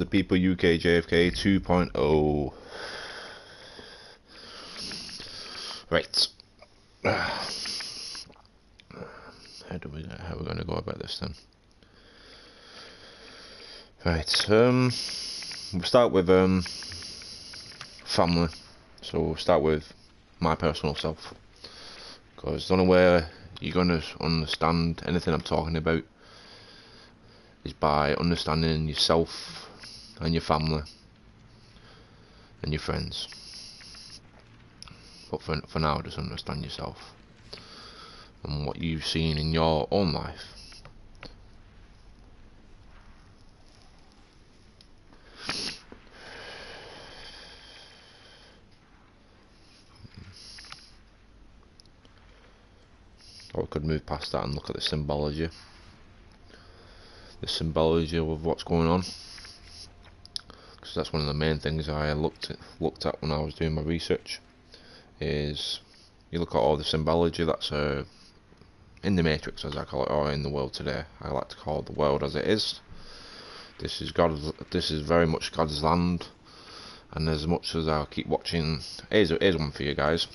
The People UK JFK 2.0. Right. How are we gonna go about this then? Right. We'll start with family. So we'll start with my personal self, because the only way you're gonna understand anything I'm talking about is by understanding yourself and your family and your friends. But for now, just understand yourself and what you've seen in your own life. Or we could move past that and look at the symbology. The symbology of what's going on. Because that's one of the main things I looked at when I was doing my research. Is you look at all the symbology that's in the Matrix, as I call it, or in the world today. I like to call the world as it is. This is God. This is very much God's land. And as much as I keep watching, here's one for you guys.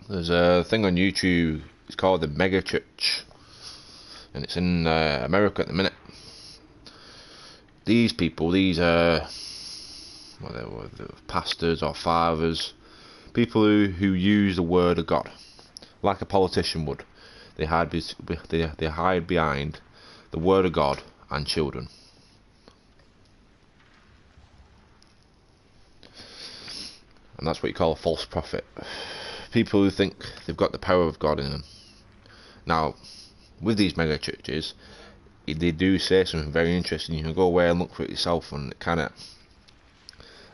There's a thing on YouTube. It's called the Mega Church, and it's in America at the minute. These people, these pastors or fathers, people who use the word of God like a politician would. They hide behind the word of God and children. And that's what you call a false prophet. People who think they've got the power of God in them. Now, with these mega churches, they do say something very interesting. You can go away and look for it yourself, and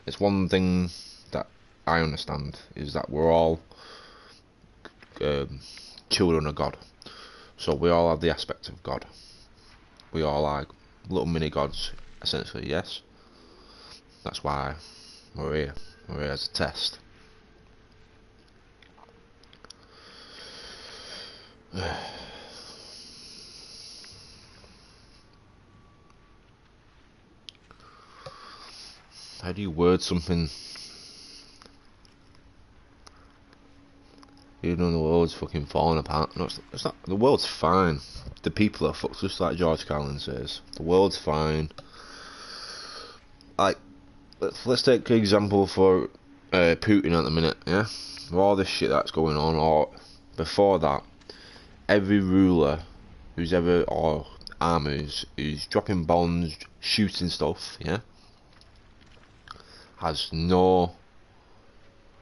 it's one thing that I understand, is that we're all children of God. So we all have the aspect of God. We all are little mini gods, essentially, yes? That's why we're here. We're here as a test. How do you word something even though the world's fucking falling apart? No, it's not. The world's fine. The people are fucked, just like George Carlin says. The world's fine. Like, let's take an example for Putin at the minute, yeah? With all this shit that's going on, or before that, every ruler who's ever, or armies who's dropping bombs, shooting stuff, yeah, has no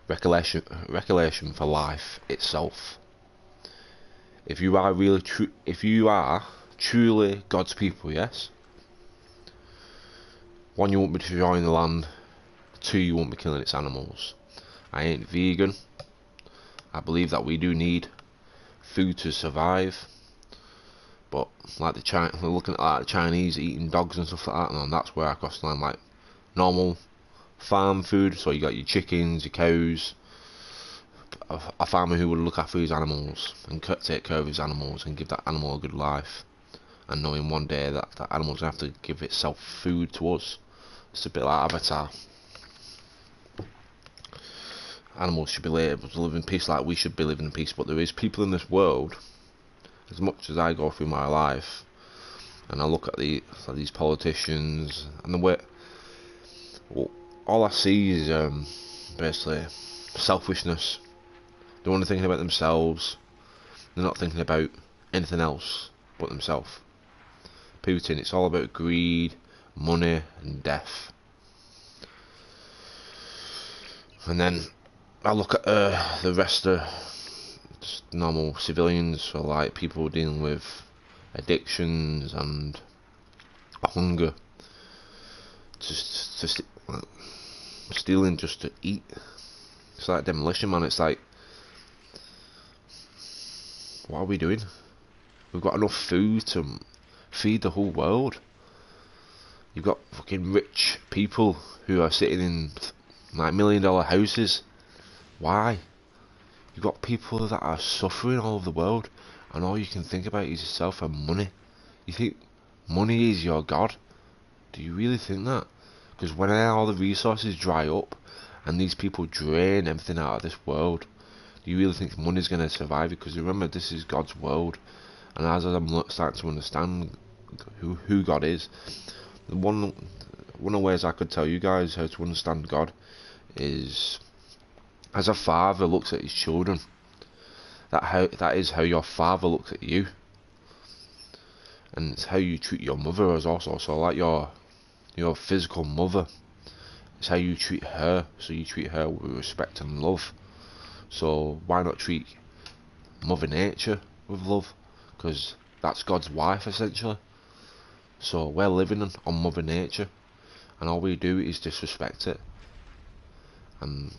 recollection for life itself. If you are truly God's people, yes, one, you won't be destroying the land. Two, you won't be killing its animals. I ain't vegan. I believe that we do need food to survive. But like we're looking at like the Chinese eating dogs and stuff like that, and that's where I cross the line. Like normal farm food, so you got your chickens, your cows. A farmer who would look after his animals and take care of his animals and give that animal a good life, and knowing one day that that animal's gonna have to give itself food to us. It's a bit like Avatar. Animals should be able to live in peace like we should be living in peace, but there is people in this world, as much as I go through my life and I look at these politicians and the way, well, all I see is basically selfishness. They're only thinking about themselves. They're not thinking about anything else but themselves. Putin, it's all about greed, money and death. And then I look at the rest of just normal civilians, or like people dealing with addictions and hunger, just stealing just to eat. It's like Demolition Man. It's like, what are we doing? We've got enough food to feed the whole world. You've got fucking rich people who are sitting in like $1 million houses. Why? You've got people that are suffering all over the world, and all you can think about is yourself and money. You think money is your god? Do you really think that? Because when all the resources dry up and these people drain everything out of this world, do you really think money's going to survive it? Because remember, this is God's world, and as I'm starting to understand who God is, one of the ways I could tell you guys how to understand God is as a father looks at his children. That is how your father looks at you, and it's how you treat your mother as also. So like your physical mother, it's how you treat her. So you treat her with respect and love. So why not treat Mother Nature with love? Because that's God's wife essentially. So we're living on Mother Nature, and all we do is disrespect it. And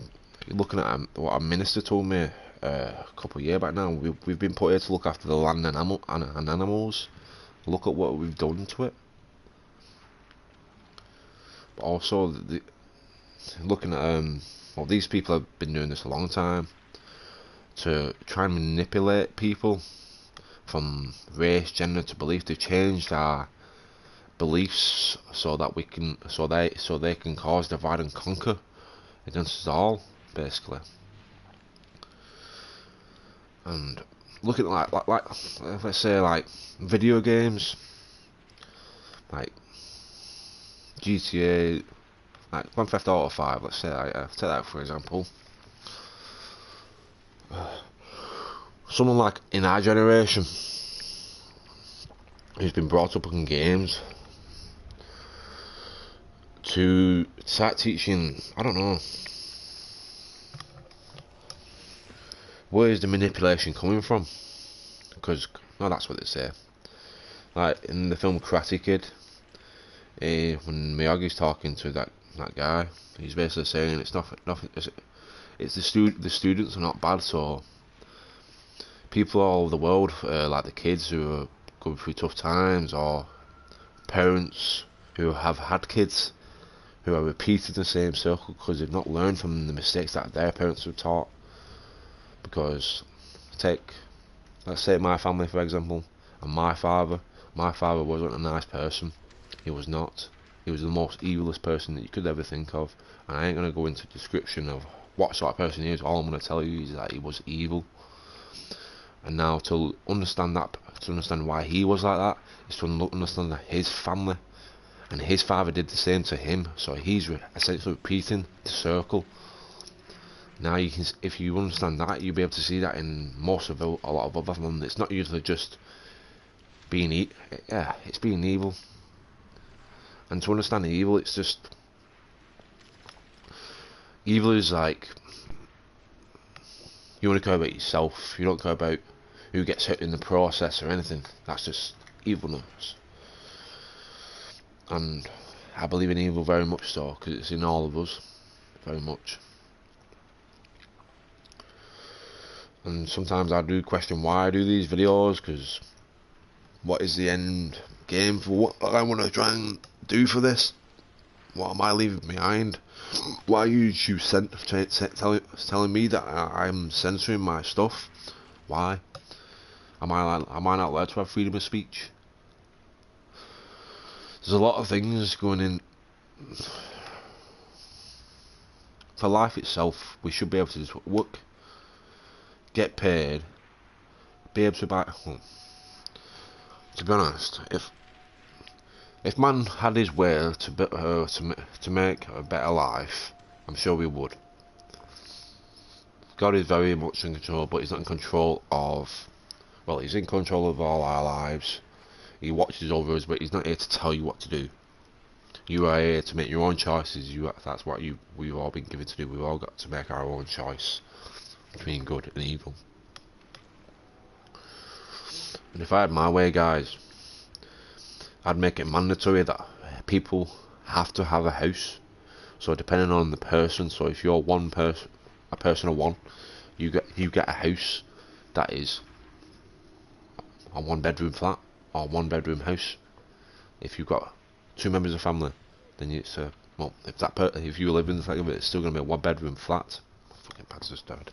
looking at what a minister told me a couple of years back now, we've been put here to look after the land and animals. Look at what we've done to it. But also, looking at well, these people have been doing this a long time to try and manipulate people from race, gender to belief. They've changed our beliefs so that they can cause divide and conquer against us all, basically. And looking at like let's say like video games, like GTA, like Grand Theft Auto 5. Let's say take that for example. Someone like in our generation who's been brought up in games to start teaching, I don't know, where is the manipulation coming from? Because no, that's what they say. Like in the film Karate Kid, when Miyagi's talking to that guy, he's basically saying it's nothing. It's the students are not bad. So people all over the world, like the kids who are going through tough times, or parents who have had kids who are repeating the same circle because they've not learned from the mistakes that their parents have taught. Because let's say my family for example, and my father wasn't a nice person. He was not. He was the most evilest person that you could ever think of, and I ain't going to go into description of what sort of person he is. All I'm going to tell you is that he was evil. And now to understand why he was like that, is to understand that his family and his father did the same to him. So he's essentially repeating the circle. Now you can, if you understand that, you'll be able to see that in a lot of other ones. It's not usually just being it's being evil. And to understand evil, it's just evil is like you only care about yourself. You don't care about who gets hurt in the process or anything. That's just evilness. And I believe in evil very much so, because it's in all of us, very much. And sometimes I do question why I do these videos, because what is the end game for what I want to try and do for this? What am I leaving behind? Why are you telling me that I'm censoring my stuff? Why? Am I not allowed to have freedom of speech? There's a lot of things going in. For life itself, we should be able to just work, get paid, be able to buy. To be honest, if man had his way to make a better life, I'm sure we would. God is very much in control, but he's not in control of. Well, he's in control of all our lives. He watches over us, but he's not here to tell you what to do. You are here to make your own choices. That's what we've all been given to do. We've all got to make our own choice between good and evil. And if I had my way, guys, I'd make it mandatory that people have to have a house. So depending on the person, so if you're a person of one, you get a house that is a 1-bedroom flat or 1-bedroom house. If you've got 2 members of family, then it's if you live in the flat, it's still going to be a 1-bedroom flat. Fucking pad's just died.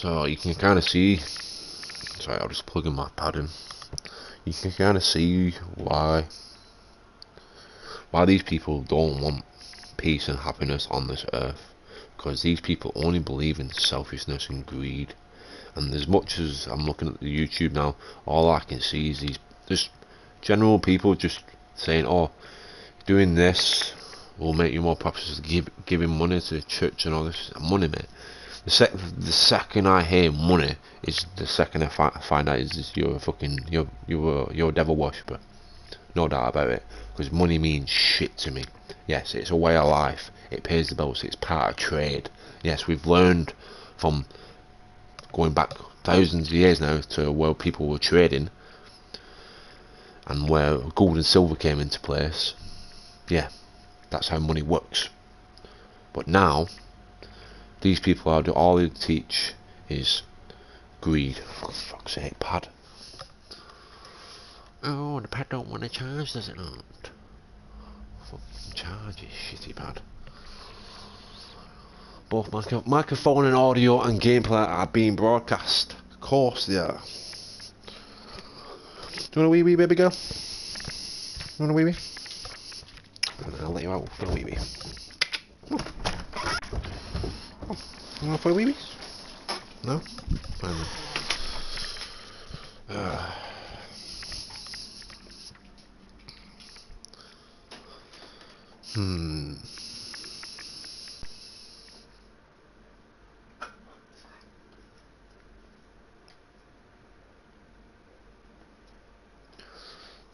So you can kind of see. Sorry, I'll just plug in my pad in. You can kind of see why these people don't want peace and happiness on this earth, because these people only believe in selfishness and greed. And as much as I'm looking at the YouTube now, all I can see is these just general people just saying, oh, doing this will make you more prosperous, giving money to the church and all this. Money, mate. The second I hear money is the second I find out is you're a fucking you're a devil worshipper. No doubt about it, because money means shit to me. Yes, it's a way of life. It pays the bills. It's part of trade. Yes, we've learned from going back thousands of years now to where people were trading and where gold and silver came into place. Yeah, that's how money works. But now, these people are all they teach is greed. For fuck's sake, pad. Oh, the pad don't want to charge, does it not? Fucking charge it, shitty pad. Both microphone and audio and gameplay are being broadcast. Of course they are. Do you want a wee wee, baby girl? You want a wee wee? I'll let you out for a wee wee. You want for a wee wee? No? Fine then.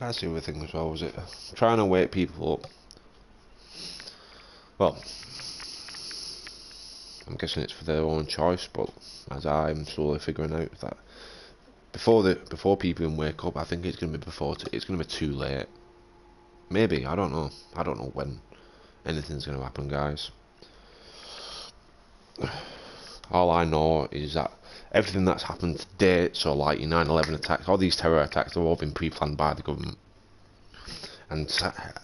That's the other thing as well, was it? Trying to wake people up. Well, I'm guessing it's for their own choice, but as I'm slowly figuring out that before people even wake up, I think it's gonna be it's gonna be too late. Maybe, I don't know. I don't know when anything's gonna happen, guys. All I know is that everything that's happened to date, so like your 9/11 attacks, all these terror attacks, have all been pre-planned by the government. And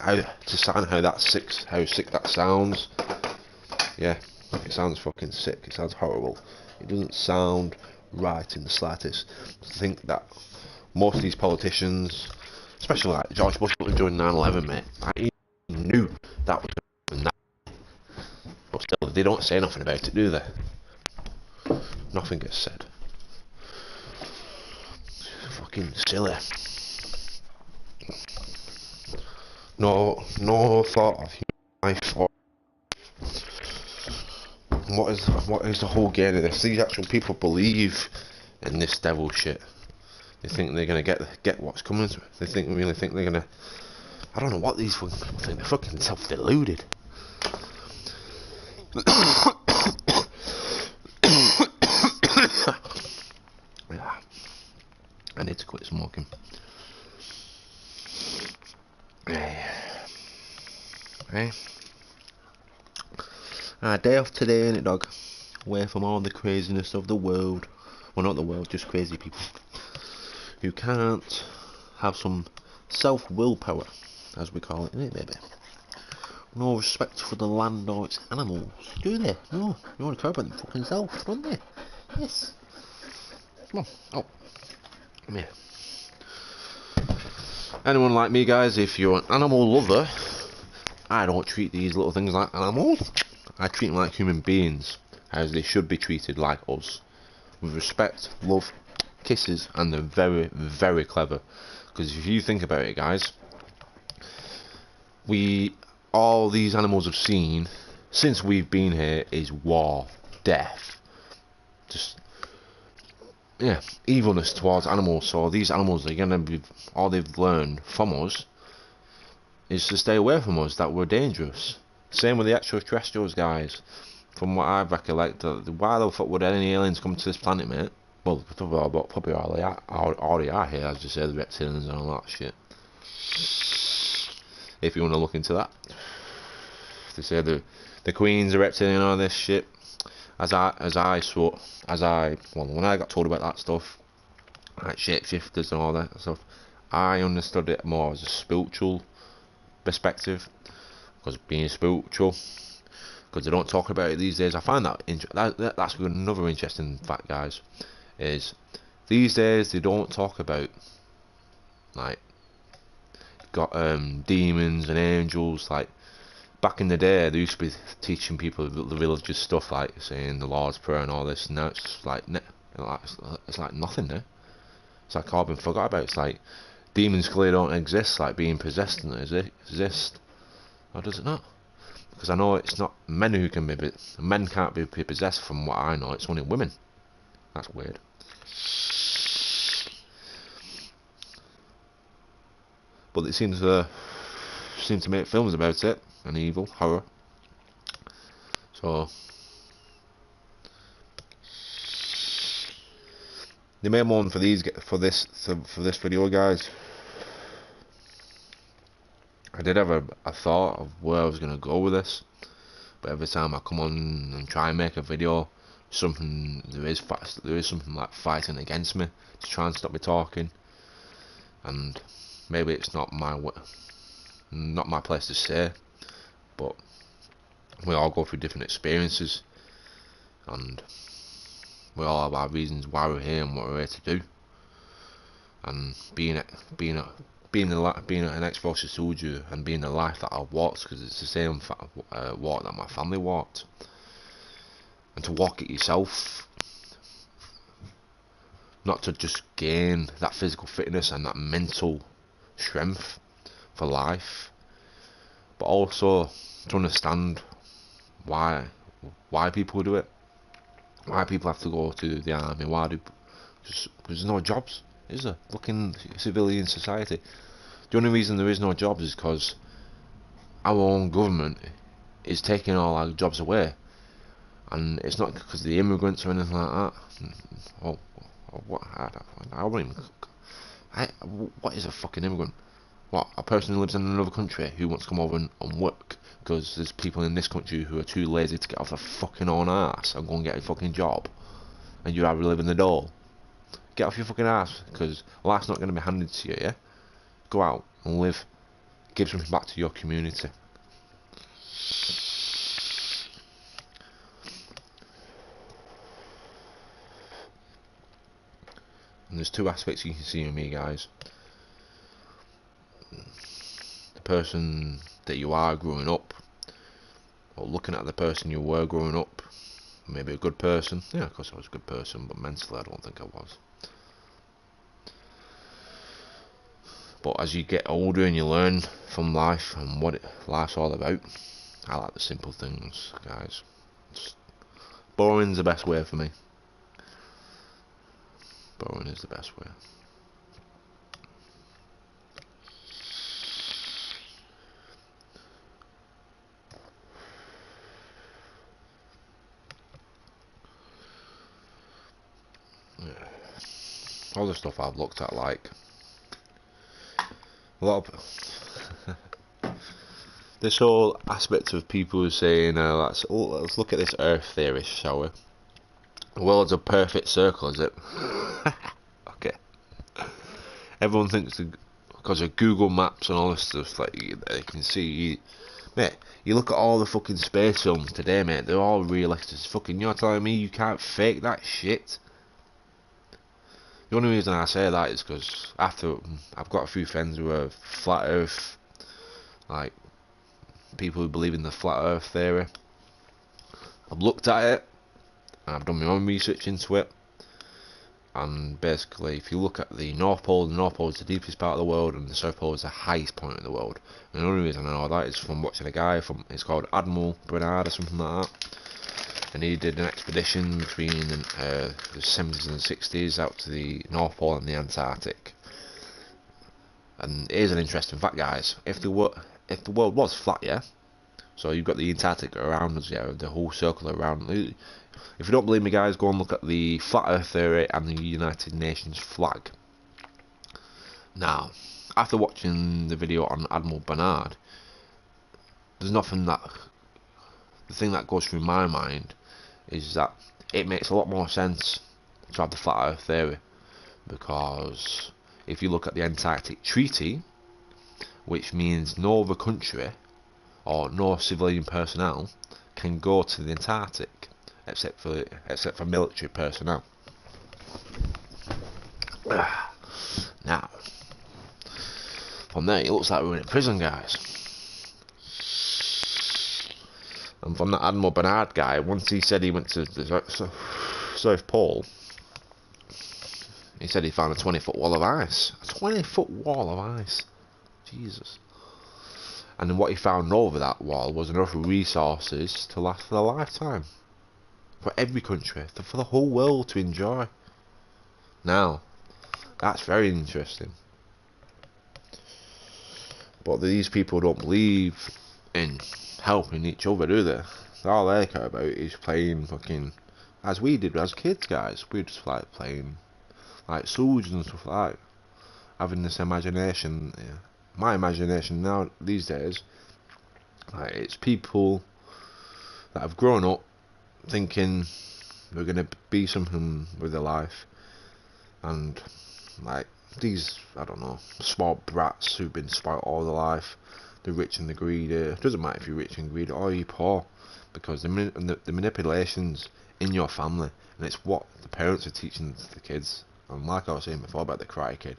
how sick that sounds. Yeah, it sounds fucking sick. It sounds horrible. It doesn't sound right in the slightest. To think that most of these politicians, especially like George Bush during 9/11, mate, he knew that was going to happen. But still, they don't say nothing about it, do they? Nothing gets said. Fucking silly. No thought of human life or what is the whole game of this? These actual people believe in this devil shit. They think they're gonna get what's coming. They really think they're gonna. I don't know what these fucking people think. They're fucking self-deluded. I need to quit smoking. Hey. Day off today, innit, dog? Away from all the craziness of the world. Well, not the world, just crazy people who can't have some self-willpower, as we call it, innit, baby? No respect for the land or its animals, do they? No, you want to care about them fucking self, don't they? Yes. Come on, oh, come here. Anyone like me, guys, if you're an animal lover, I don't treat these little things like animals. I treat them like human beings, as they should be treated like us. With respect, love, kisses, and they're very, very clever. Because if you think about it, guys, all these animals have seen, since we've been here, is war, death. Just, yeah, evilness towards animals. So these animals are gonna be, all they've learned from us is to stay away from us, that we're dangerous. Same with the extraterrestrials, guys. From what I recollect, why the fuck would any aliens come to this planet, mate? Well, probably already are here, as you say, the reptilians and all that shit. If you want to look into that. They say the Queen's a reptilian and all this shit. When I got told about that stuff, like shapeshifters and all that stuff, I understood it more as a spiritual perspective. Because being spiritual, because they don't talk about it these days. I find that's another interesting fact, guys, is these days they don't talk about like got demons and angels. Like back in the day, they used to be teaching people the religious stuff, like saying the Lord's Prayer and all this. Now it's like it's like nothing now. It's like all been forgot about. It's like demons clearly don't exist. Like being possessed doesn't exist, or does it not? Because I know it's not men who can be, men can't be possessed from what I know. It's only women. That's weird. But they seem to make films about it, and evil horror. So the main one for this video, guys. I did have a thought of where I was gonna go with this, but every time I come on and try and make a video, there is something like fighting against me to try and stop me talking, and maybe it's not my place to say, but we all go through different experiences, and we all have our reasons why we're here and what we're here to do. And being an ex-forces soldier and being the life that I walked, because it's the same walk that my family walked, and to walk it yourself, not to just gain that physical fitness and that mental strength for life, but also to understand why people do it, why people have to go to the army, because there's no jobs, is there? Look in civilian society. The only reason there is no jobs is because our own government is taking all our jobs away, and it's not because of the immigrants or anything like that. What is a fucking immigrant? What, a person who lives in another country who wants to come over and work because there's people in this country who are too lazy to get off their fucking own ass and go and get a fucking job, and you'd rather live in the door. Get off your fucking ass, because life's not going to be handed to you, yeah? Go out and live. Give something back to your community. And there's two aspects you can see in me, guys. The person that you are growing up, or looking at the person you were growing up. Maybe a good person. Yeah, of course I was a good person, but mentally I don't think I was. But as you get older and you learn from life and what life's all about, I like the simple things, guys. Boring's the best way for me. Boring is the best way. All the stuff I've looked at, like a lot of this whole aspect of people saying, let's look at this Earth theory, shall we? The world's a perfect circle, is it? Okay. Everyone thinks because of Google Maps and all this stuff, like they can see. Mate, you look at all the fucking space films today, mate. They're all realistic as fucking. You're telling me you can't fake that shit? The only reason I say that is because I've got a few friends who are flat Earth, like people who believe in the flat Earth theory. I've looked at it, and I've done my own research into it, and basically if you look at the North Pole is the deepest part of the world, and the South Pole is the highest point of the world. And the only reason I know that is from watching a guy it's called Admiral Bernard or something like that. And he did an expedition between the 70s and 60s out to the North Pole and the Antarctic. And here's an interesting fact, guys. If the world was flat, yeah, so you've got the Antarctic around us, yeah, the whole circle around. If you don't believe me, guys, go and look at the Flat Earth theory and the United Nations flag. Now, after watching the video on Admiral Bernard, there's nothing that... The thing that goes through my mind is that it makes a lot more sense to have the Flat Earth theory, because if you look at the Antarctic Treaty, which means no other country or no civilian personnel can go to the Antarctic, except for military personnel. Now, from there, it looks like we're in a prison, guys. And from that Admiral Bernard guy, once he said he went to the South Pole, he said he found a 20-foot wall of ice. A 20-foot wall of ice. Jesus. And then what he found over that wall was enough resources to last for a lifetime. For every country, for the whole world to enjoy. Now, that's very interesting. But these people don't believe in helping each other, do they? All they care about is playing fucking, as we did as kids, guys. We just like playing like soldiers and stuff like that. Having this imagination. Yeah. My imagination now, these days, like, it's people that have grown up thinking they're going to be something with their life. And like these, I don't know, spoiled brats who've been spoiled all their life, the rich and the greedy. It doesn't matter if you're rich and greedy or you're poor, because the manipulations in your family, and it's what the parents are teaching the kids. And like I was saying before about the Karate Kid,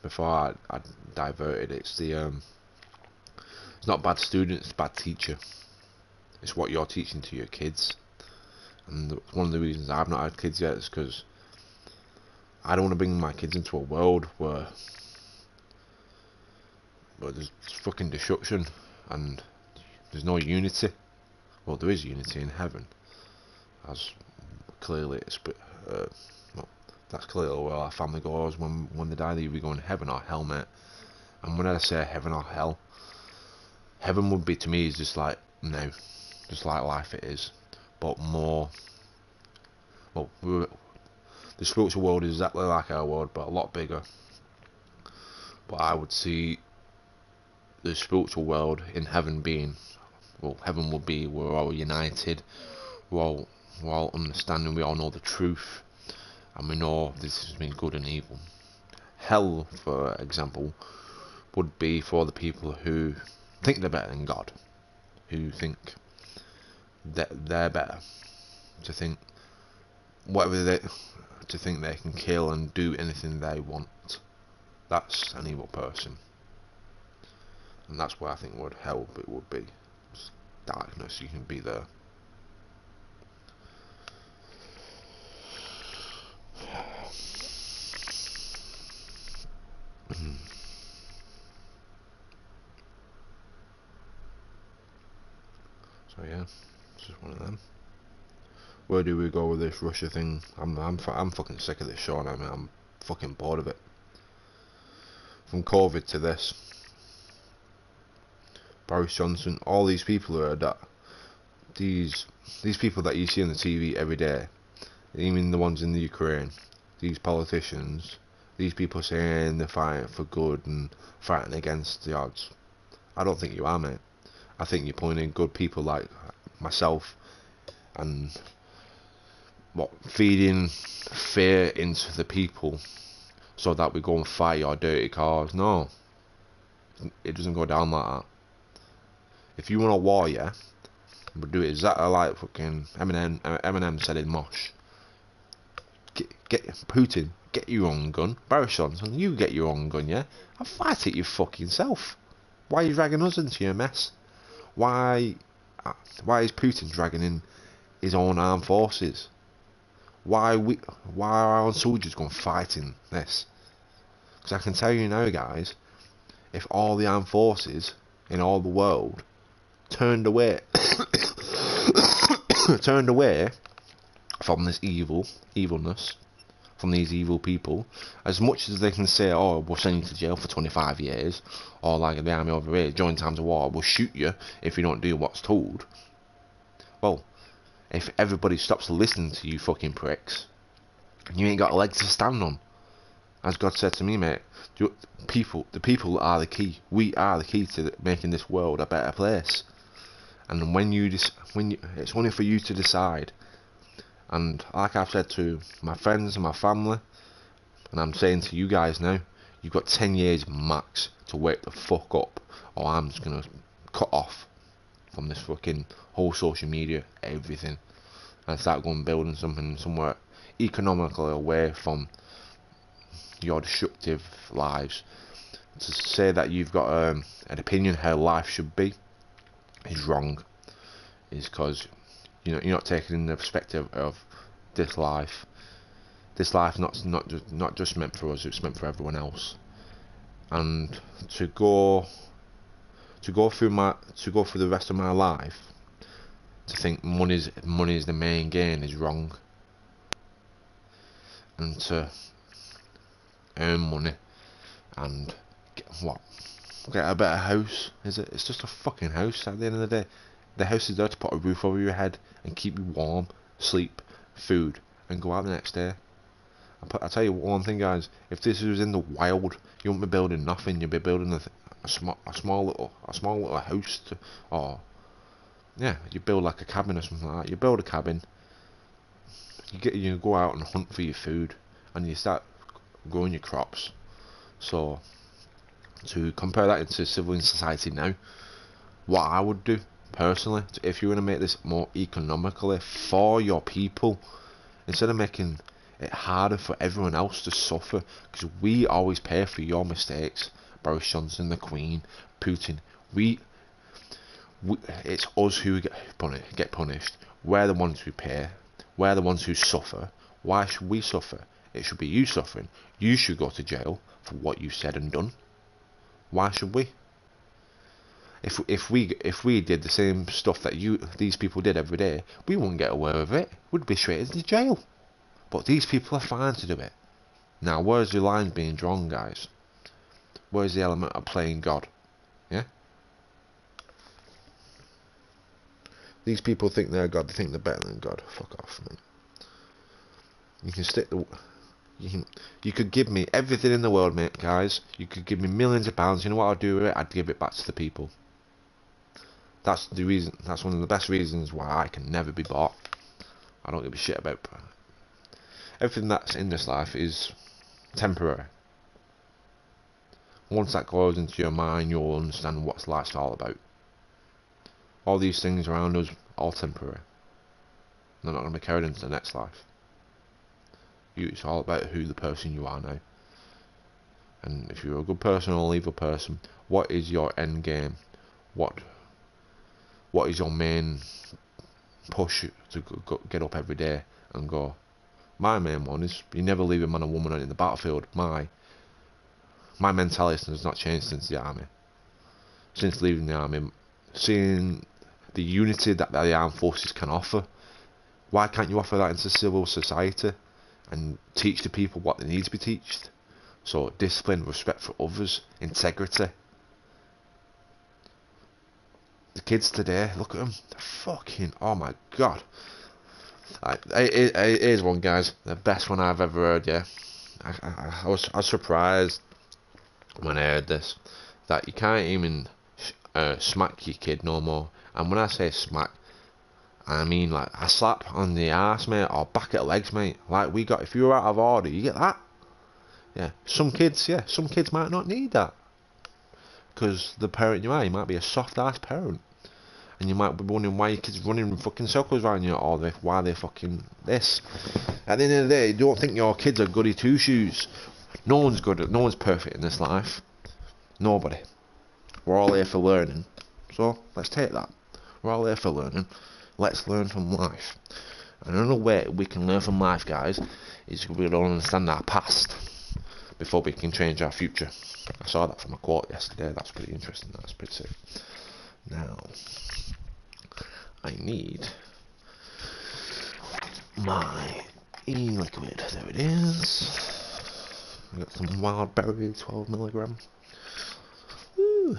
before I diverted, it's not bad student, it's bad teacher. It's what you're teaching to your kids. And one of the reasons I've not had kids yet is because I don't want to bring my kids into a world where there's fucking destruction and there's no unity. Well, there is unity in heaven, as clearly that's clearly where our family goes when they die. They either go in heaven or hell, mate. And when I say heaven or hell, heaven would be to me is just like now, just like life it is, but more. Well, the spiritual world is exactly like our world, but a lot bigger. But I would see the spiritual world in heaven being, well, heaven would be we're all united, we're all understanding, we all know the truth, and we know this has been good and evil. Hell, for example, would be for the people who think they're better than God, who think that they're better, to think to think they can kill and do anything they want. That's an evil person, and that's where I think hell would be. It's darkness, you can be there. So yeah, it's just one of them. Where do we go with this Russia thing? I'm fucking sick of this show now, man. I'm fucking bored of it. From COVID to this, Boris Johnson, all these people who are these people that you see on the TV every day, even the ones in the Ukraine, these politicians, these people saying they're fighting for good and fighting against the odds. I don't think you are, mate. I think you're pulling in good people like myself and feeding fear into the people so that we go and fight your dirty cars. No, it doesn't go down like that. If you want a war, yeah, we'll do it exactly like fucking Eminem said in Mosh. Get Putin, get your own gun. Boris Johnson, you get your own gun, yeah? I'll fight it your fucking self. Why are you dragging us into your mess? Why is Putin dragging in his own armed forces? Why are our own soldiers going fighting this? Because I can tell you now, guys, if all the armed forces in all the world turned away from this evilness, from these evil people, as much as they can say, oh, we'll send you to jail for 25 years, or like the army over here, during times of war, we'll shoot you if you don't do what's told. Well, if everybody stops listening to you fucking pricks, you ain't got a leg to stand on. As God said to me, mate, the people are the key. We are the key to making this world a better place. And it's only for you to decide. And like I've said to my friends and my family, and I'm saying to you guys now, you've got 10 years max to wake the fuck up, or I'm just gonna cut off. from this fucking whole social media, everything, and start going building something somewhere economically away from your destructive lives. To say that you've got an opinion how life should be is wrong, is because you're not taking in the perspective of this life. This life not just meant for us; it's meant for everyone else. And to go through the rest of my life to think money's the main gain is wrong. And to earn money and get a better house, is it? It's just a fucking house at the end of the day. The house is there to put a roof over your head and keep you warm, sleep, food, and go out the next day. I'll tell you one thing, guys. If this was in the wild, you wouldn't be building nothing. You'd be building a small little house, you build like a cabin or something like that. You build a cabin. You go out and hunt for your food, and you start growing your crops. So to compare that into civilian society now, what I would do personally, if you want to make this more economically for your people, instead of making it harder for everyone else to suffer, because we always pay for your mistakes. Boris Johnson, the Queen, Putin, it's us who get punished. We're the ones who pay. We're the ones who suffer. Why should we suffer? It should be you suffering. You should go to jail for what you said and done. Why should we? If we did the same stuff that these people did every day, we wouldn't get away with it. We'd be straight into jail. But these people are fine to do it. Now, where's the line being drawn, guys? Where's the element of playing God? Yeah? These people think they're God. They think they're better than God. Fuck off, mate. You can stick the... You could give me everything in the world, mate, guys. You could give me millions of pounds. You know what I'd do with it? I'd give it back to the people. That's the reason. That's one of the best reasons why I can never be bought. I don't give a shit about... Everything that's in this life is temporary. Once that goes into your mind, you'll understand what life's all about. All these things around us, all temporary. They're not going to be carried into the next life. It's all about who the person you are now. And if you're a good person or an evil person, what is your end game? What is your main push to get up every day and go? My main one is you never leave a man or woman in the battlefield. My mentality has not changed since the army. Since leaving the army, seeing the unity that the armed forces can offer. Why can't you offer that into civil society and teach the people what they need to be taught? So discipline, respect for others, integrity. The kids today, look at them. They're fucking, oh my god. Here's one, guys. The best one I've ever heard, yeah. I was surprised when I heard this, that you can't even smack your kid no more. And when I say smack, I mean like a slap on the arse, mate, or back at the legs, mate. Like we got, if you're out of order, you get that. Yeah, some kids might not need that, because the parent you are, you might be a soft ass parent, and you might be wondering why your kids running fucking circles around you, or why they fucking this. At the end of the day, you don't think your kids are goody two shoes. No one's good. No one's perfect in this life. Nobody. We're all here for learning. So let's take that. We're all here for learning. Let's learn from life. And another way we can learn from life, guys, is we don't understand our past before we can change our future. I saw that from a quote yesterday. That's pretty interesting. That's pretty sick. Now, I need my e-liquid. There it is. I got some wild berry, 12 milligram. Woo.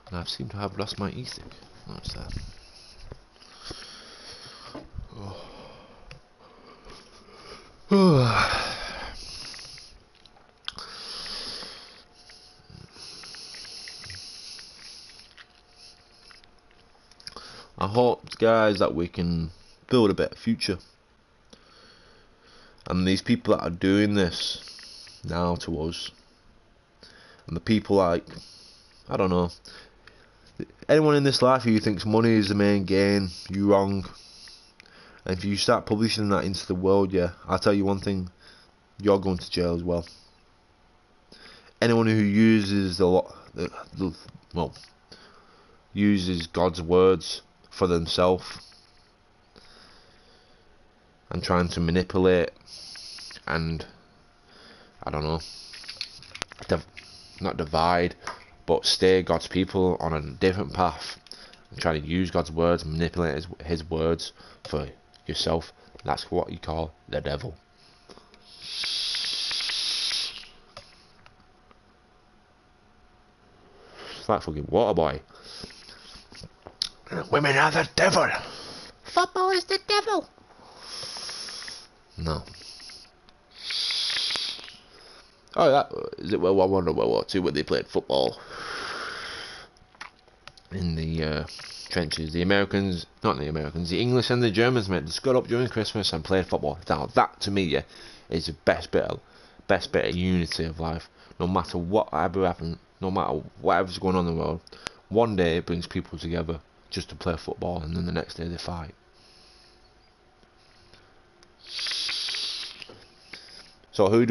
And I seem to have lost my e-stick. What's that? I hope, guys, that we can build a better future. And these people that are doing this now to us, And the people like, I don't know, anyone in this life who thinks money is the main gain, you're wrong. And if you start publishing that into the world, yeah, I'll tell you one thing, you're going to jail as well. Anyone who uses uses God's words for themselves and trying to manipulate and, I don't know, not divide, but steer God's people on a different path and try to use God's words, manipulate his words for yourself. That's what you call the devil. It's like fucking Waterboy. Women are the devil. Football is the devil. No. Oh, that is it. World War One or World War Two when they played football in the trenches. The Americans, not the Americans, the English and the Germans, mate, they stood up during Christmas and played football. Now that to me, yeah, is the best bit of unity of life. No matter what ever happens, no matter whatever's going on in the world, one day it brings people together just to play football, and then the next day they fight. So how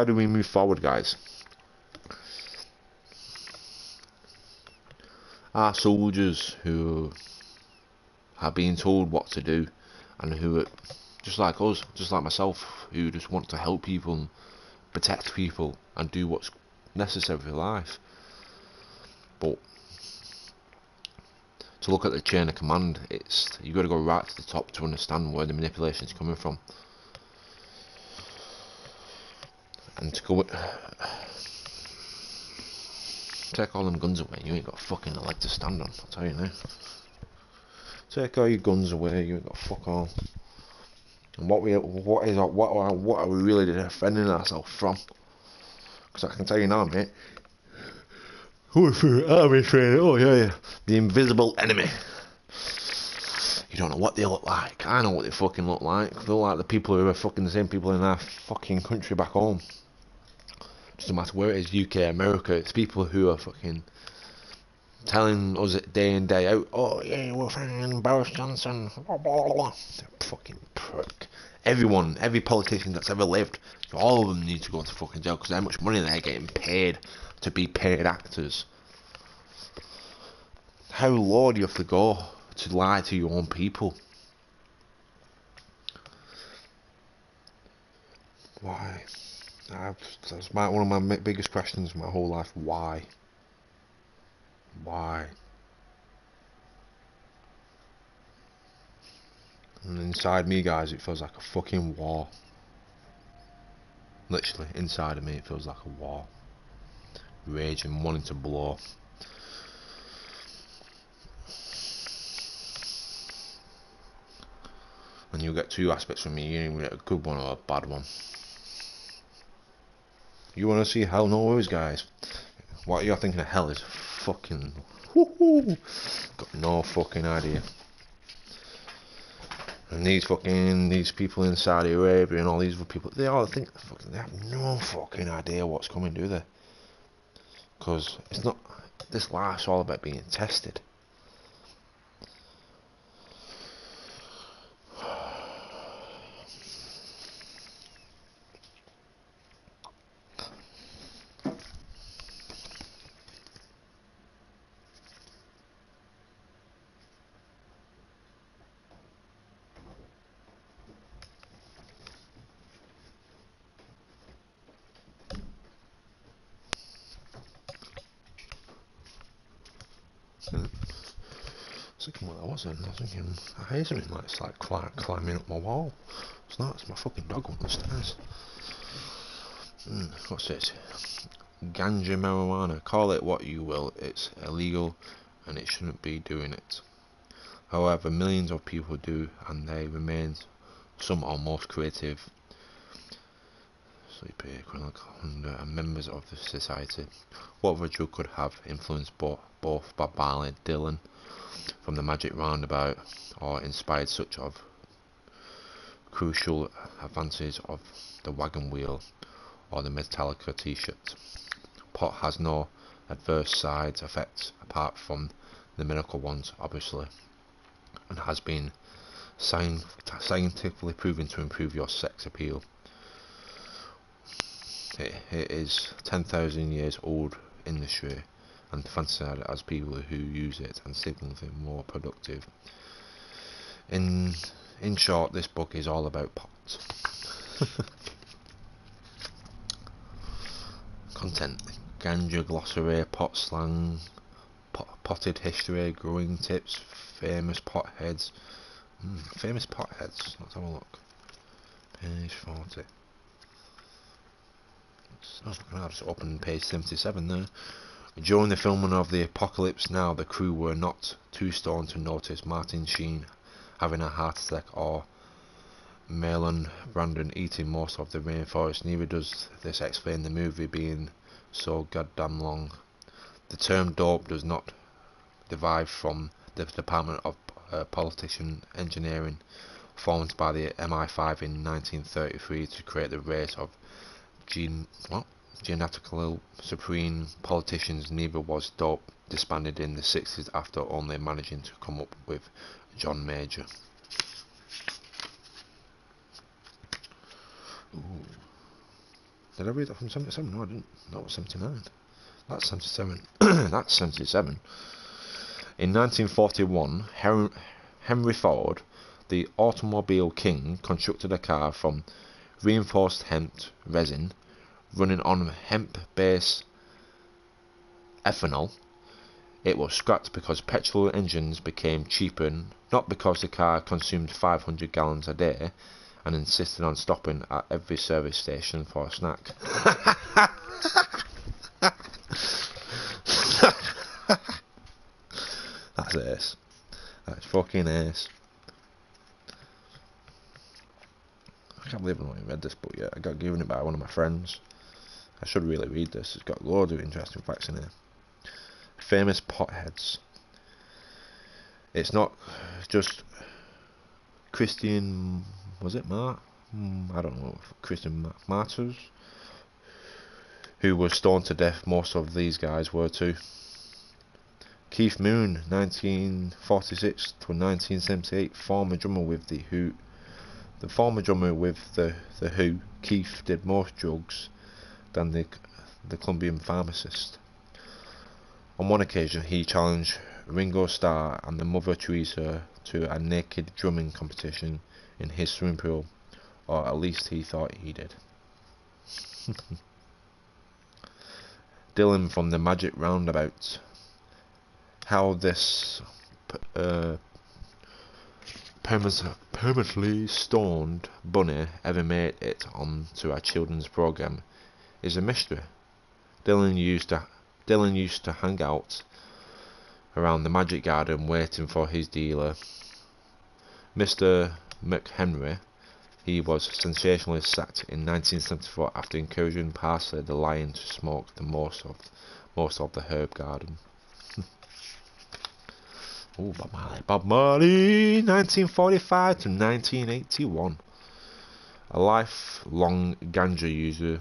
do we move forward, guys? Our soldiers who are being told what to do, and who are just like us, just like myself, who just want to help people and protect people and do what's necessary for life. But to look at the chain of command, you've got to go right to the top to understand where the manipulation is coming from. And to go take all them guns away, you ain't got a fucking leg to stand on, I'll tell you now. Take all your guns away, you ain't got fuck all. And what are we really defending ourselves from? Because I can tell you now, mate. Oh yeah, the invisible enemy. You don't know what they look like. I know what they fucking look like. They look like the people who are fucking the same people in our fucking country back home. Doesn't matter where it is, UK, America, it's people who are fucking telling us it day in, day out, oh yeah, we're fine, Boris Johnson, blah, blah, blah. Fucking prick. Everyone, every politician that's ever lived, all of them need to go to fucking jail because how much money they're getting paid to be paid actors. How low do you have to go to lie to your own people? Why? That's one of my biggest questions my whole life. Why? And inside me, guys, it feels like a fucking war. Literally, inside of me, it feels like a war. Raging, wanting to blow. And you'll get two aspects from me. You get a good one or a bad one. You want to see hell? No worries, guys. What you're thinking of hell is fucking... Got no fucking idea. And these people in Saudi Arabia and all these other people, they all think they have no fucking idea what's coming, do they? Because it's not, this life's all about being tested. What that was then, I was thinking, I hear something like it's like climbing up my wall. It's not, it's my fucking dog on the stairs. What's this? Ganja marijuana. Call it what you will, it's illegal and it shouldn't be doing it. However, millions of people do, and they remain some are most creative, sleepy, and members of the society. What other drug could have influenced both Bob Marley, Dylan, from the Magic Roundabout, or inspired such of crucial advances of the wagon wheel, or the Metallica t-shirt. Pot has no adverse side effects apart from the medical ones, obviously, and has been scientifically proven to improve your sex appeal. It is 10,000 years old industry, and fancied as people who use it and significantly more productive. In short, this book is all about pots. Content: ganja glossary, pot slang, potted history, growing tips, famous potheads. Famous potheads. Let's have a look. Page 40. I'll just open page 77 there. During the filming of The Apocalypse Now, the crew were not too stoned to notice Martin Sheen having a heart attack or Marlon Brando eating most of the rainforest. Neither does this explain the movie being so goddamn long. The term dope does not derive from the Department of Politician Engineering, formed by the MI5 in 1933 to create the race of genetically supreme politicians. Neither was dope disbanded in the 60s after only managing to come up with John Major. Ooh. Did I read that from 77? No, I didn't. That was 79. That's 77. That's 77. In 1941, Henry Ford, the automobile king, constructed a car from reinforced hemp resin running on hemp-based ethanol. It was scrapped because petrol engines became cheaper, not because the car consumed 500 gallons a day and insisted on stopping at every service station for a snack. That's ace. That's fucking ace. I can't believe I've not even read this book yet. I got given it by one of my friends. I should really read this. It's got loads of interesting facts in here. Famous potheads. It's not just Christian, was it I don't know, Christian martyrs who were stoned to death. Most of these guys were too. Keith Moon, 1946 to 1978, former drummer with the Who. The former drummer with the Who, Keith, did more drugs than the Colombian pharmacist. On one occasion, he challenged Ringo Starr and the Mother Teresa to a naked drumming competition in his swimming pool, or at least he thought he did. Dylan from the Magic Roundabout. How this permanently stoned bunny ever made it onto a children's program is a mystery. Dylan used to hang out around the Magic Garden waiting for his dealer, Mr. McHenry. He was sensationally sacked in 1974 after encouraging Parsley the lion to smoke the most of the herb garden. Oh, Bob Marley, 1945 to 1981. A lifelong ganja user,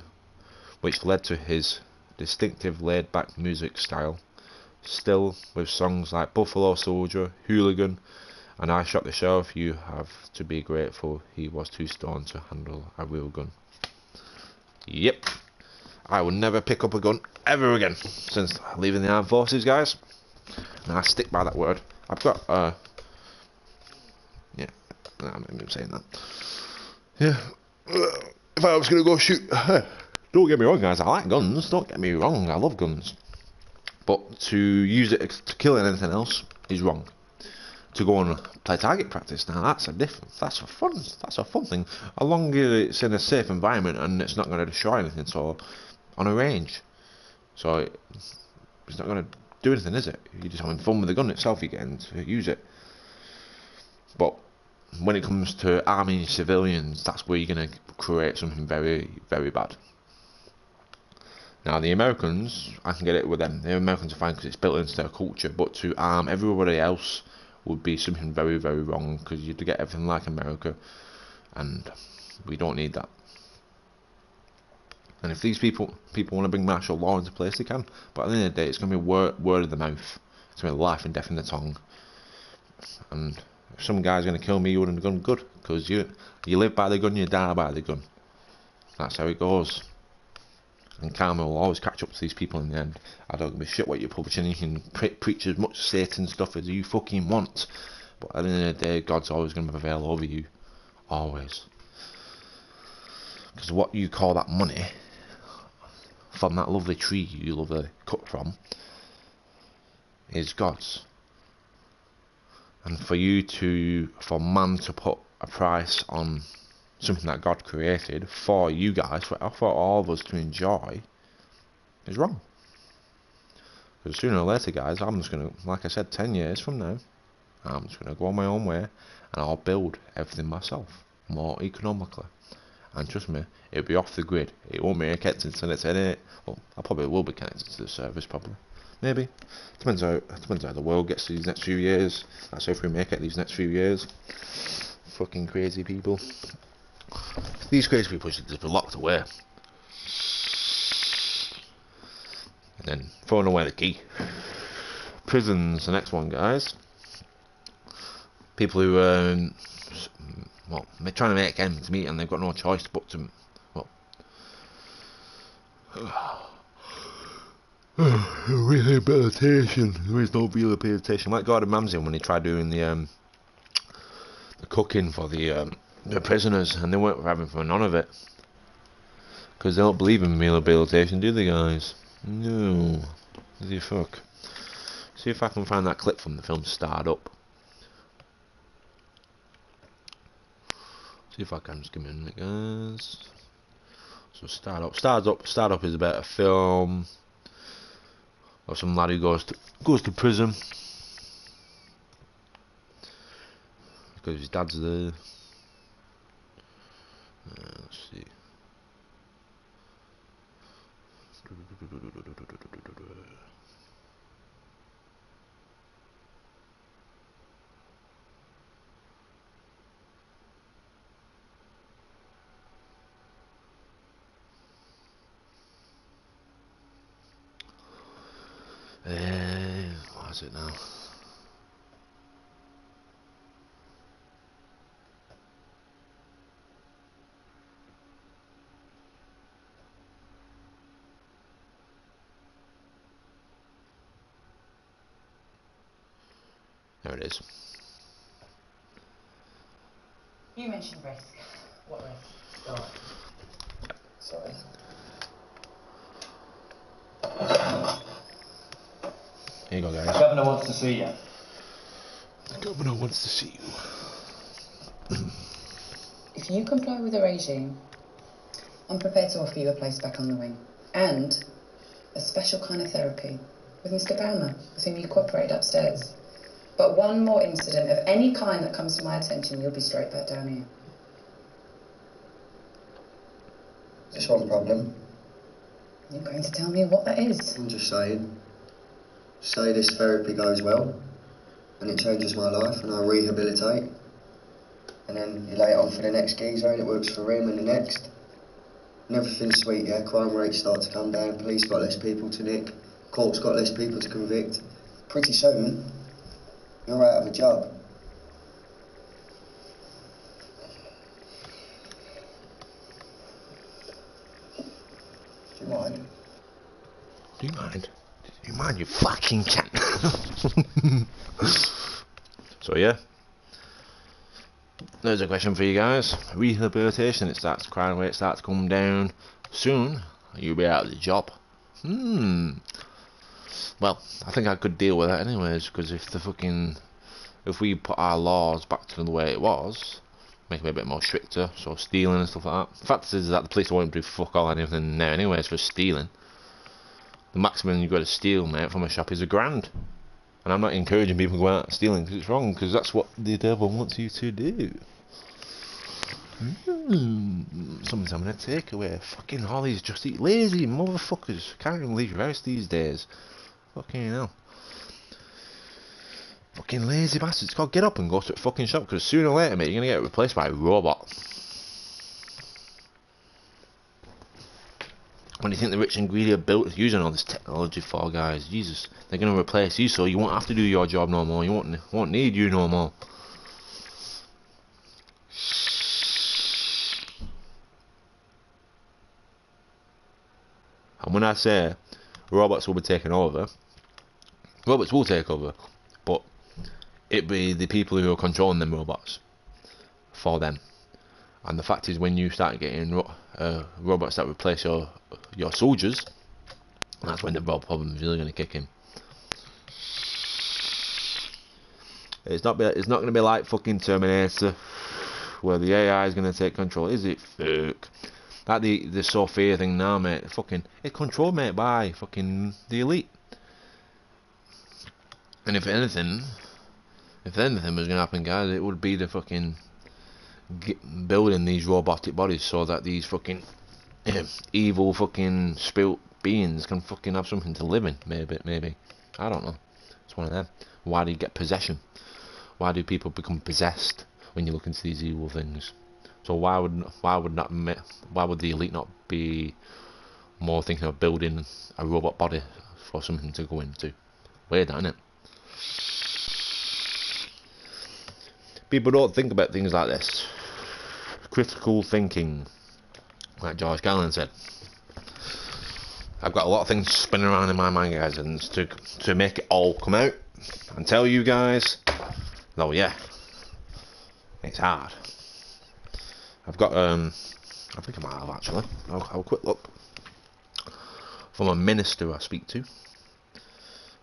which led to his distinctive laid-back music style. Still, with songs like Buffalo Soldier, Hooligan, and I Shot the Sheriff, you have to be grateful he was too stoned to handle a real gun. Yep, I will never pick up a gun ever again since leaving the armed forces, guys. And I stick by that word. I've got, yeah, I'm not even saying that. Yeah, if I was going to go shoot, don't get me wrong, guys, I like guns, don't get me wrong, I love guns. But to use it to kill anything else is wrong. To go and play target practice, now that's a fun thing, as long as it's in a safe environment and it's not going to destroy anything, so on a range. So it's not going to do anything, is it? You're just having fun with the gun itself, you're getting to use it. But when it comes to arming civilians, that's where you're going to create something very, very bad. Now the Americans, I can get it with them. The Americans are fine because it's built into their culture, but to arm everybody else would be something very, very wrong, because you'd get everything like America, and we don't need that. And if these people want to bring martial law into place, they can. But at the end of the day, it's going to be word of the mouth. It's going to be life and death in the tongue. And if some guy's going to kill me with a gun, good. Because you live by the gun, you die by the gun. That's how it goes. And karma will always catch up to these people in the end. I don't give a shit what you're publishing. You can preach as much Satan stuff as you fucking want. But at the end of the day, God's always going to prevail over you. Always. Because what you call that money from that lovely tree you lovely cut from is God's. And for man to put a price on something that God created for you guys, for all of us to enjoy, is wrong. Because sooner or later, guys, I'm just going to, like I said, 10 years from now, I'm just going to go on my own way and I'll build everything myself, more economically. And trust me, it'll be off the grid. It won't be connected to the internet. Well, I probably will be connected to the service, probably. Maybe. Depends how the world gets these next few years. That's how if we make it these next few years. Fucking crazy people. These crazy people should just be locked away. And then throwing away the key. Prison's the next one, guys. People who they're trying to make ends meet and they've got no choice but to, rehabilitation. There is no rehabilitation. Like Gordon Ramsay when he tried doing the cooking for the prisoners, and they weren't having for none of it because they don't believe in rehabilitation, do they, guys? No. The fuck. See if I can find that clip from the film Starred Up. See if I can just give me a minute, guys. So Starred Up is about a film of some lad who goes to prison because his dad's there. Let's see. What is it now? There it is. You mentioned risk. What risk? Oh. Sorry. Here you go, guys. The governor wants to see you. The governor wants to see you. If you comply with the regime, I'm prepared to offer you a place back on the wing. And a special kind of therapy with Mr. Baumer, with whom you cooperated upstairs. But one more incident of any kind that comes to my attention, you'll be straight back down here. Is this one problem? You're going to tell me what that is? I'm just saying. Say this therapy goes well, and it changes my life, and I rehabilitate. And then you lay it on for the next geezer, and it works for him and the next. And everything's sweet, yeah? Crime rates start to come down, police got less people to nick, courts got less people to convict. Pretty soon, you're out of a job. Do you mind? Do you mind? Do you mind, you fucking cat? So yeah, there's a question for you guys. Rehabilitation, it starts, crime rate starts to come down. Soon, you'll be out of the job. Well, I think I could deal with that anyways, because if we put our laws back to the way it was, make them a bit more stricter, so stealing and stuff like that. The fact is that the police won't do fuck all anything there anyways for stealing. The maximum you've got to steal, mate, from a shop is £1,000. And I'm not encouraging people to go out stealing because it's wrong, because that's what the devil wants you to do. Something's having a takeaway. Fucking all these just eat lazy motherfuckers. Can't even leave your house these days. Fucking hell. Fucking lazy bastards. Got to get up and go to a fucking shop, because sooner or later, mate, you're going to get replaced by a robot. What do you think the rich and greedy are built using all this technology for, guys? Jesus, they're going to replace you, so you won't have to do your job no more. You won't need you no more. And when I say robots will be taking over, robots will take over, but it be the people who are controlling them robots for them. And the fact is, when you start getting robots that replace your soldiers, that's when the real problem is really going to kick in. It's not going to be like fucking Terminator, where the AI is going to take control. Is it? Fuck. Like the Sophia thing now, mate. Fucking, it's controlled, mate, by fucking the elite. And if anything was going to happen, guys, it would be the fucking building these robotic bodies so that these fucking evil fucking spirit beings can fucking have something to live in. Maybe. I don't know. It's one of them. Why do you get possession? Why do people become possessed when you look into these evil things? So why would the elite not be more thinking of building a robot body for something to go into? Weird, isn't it? People don't think about things like this. Critical thinking, like George Carlin said. I've got a lot of things spinning around in my mind, guys, and to make it all come out and tell you guys, oh yeah, it's hard. I've got I think I might have actually. I'll have a quick look from a minister I speak to.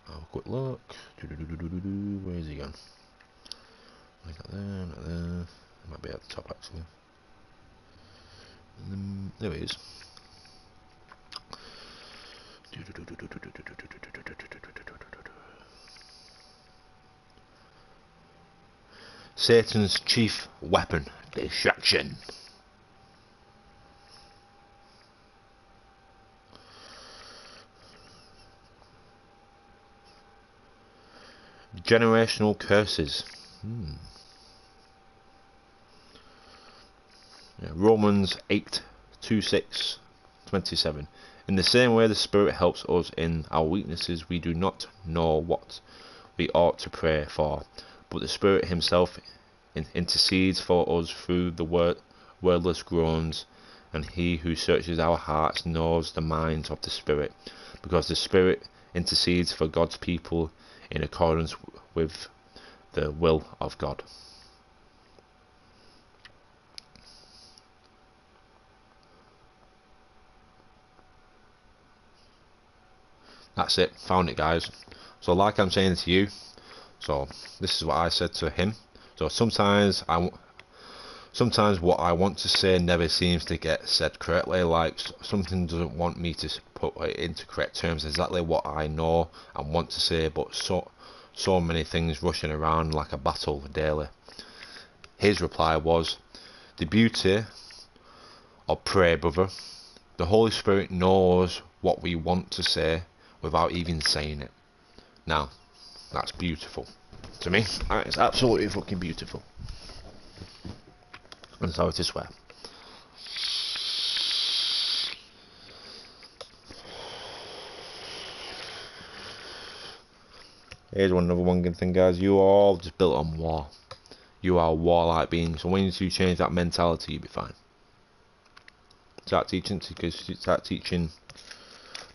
I'll have a quick look. Where is he gone? Not there. It might be at the top actually. There he is. Satan's chief weapon, distraction. Generational curses. Yeah, Romans 8:26-27. In the same way the Spirit helps us in our weaknesses, we do not know what we ought to pray for, but the Spirit himself intercedes for us through the wordless groans, and he who searches our hearts knows the mind of the Spirit, because the Spirit intercedes for God's people in accordance with the will of God. That's it, found it, guys. So like I'm saying to you, so this is what I said to him. So sometimes what I want to say never seems to get said correctly, like something doesn't want me to put it into correct terms, exactly what I know and want to say, but so many things rushing around like a battle daily. His reply was, the beauty of prayer, brother. The Holy Spirit knows what we want to say without even saying it. Now, that's beautiful. To me, it's absolutely fucking beautiful. And so it is where. Here's another one good thing, guys. You are all just built on war. You are warlike beings. So when you change that mentality, you'll be fine. Start teaching.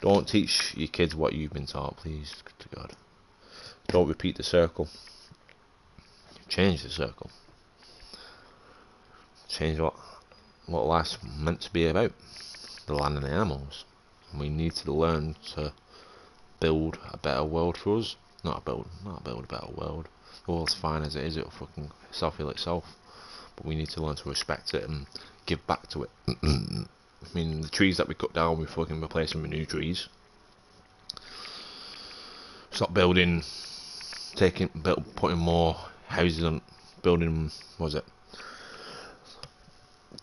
Don't teach your kids what you've been taught, please, to God. Don't repeat the circle. Change the circle. Change what life's meant to be about. The land and the animals. And we need to learn to build a better world for us. Not build a better world. The world's fine as it is. It'll fucking self-heal itself. But we need to learn to respect it and give back to it. I mean, the trees that we cut down, we fucking replace them with new trees. Stop building, putting more houses on, building,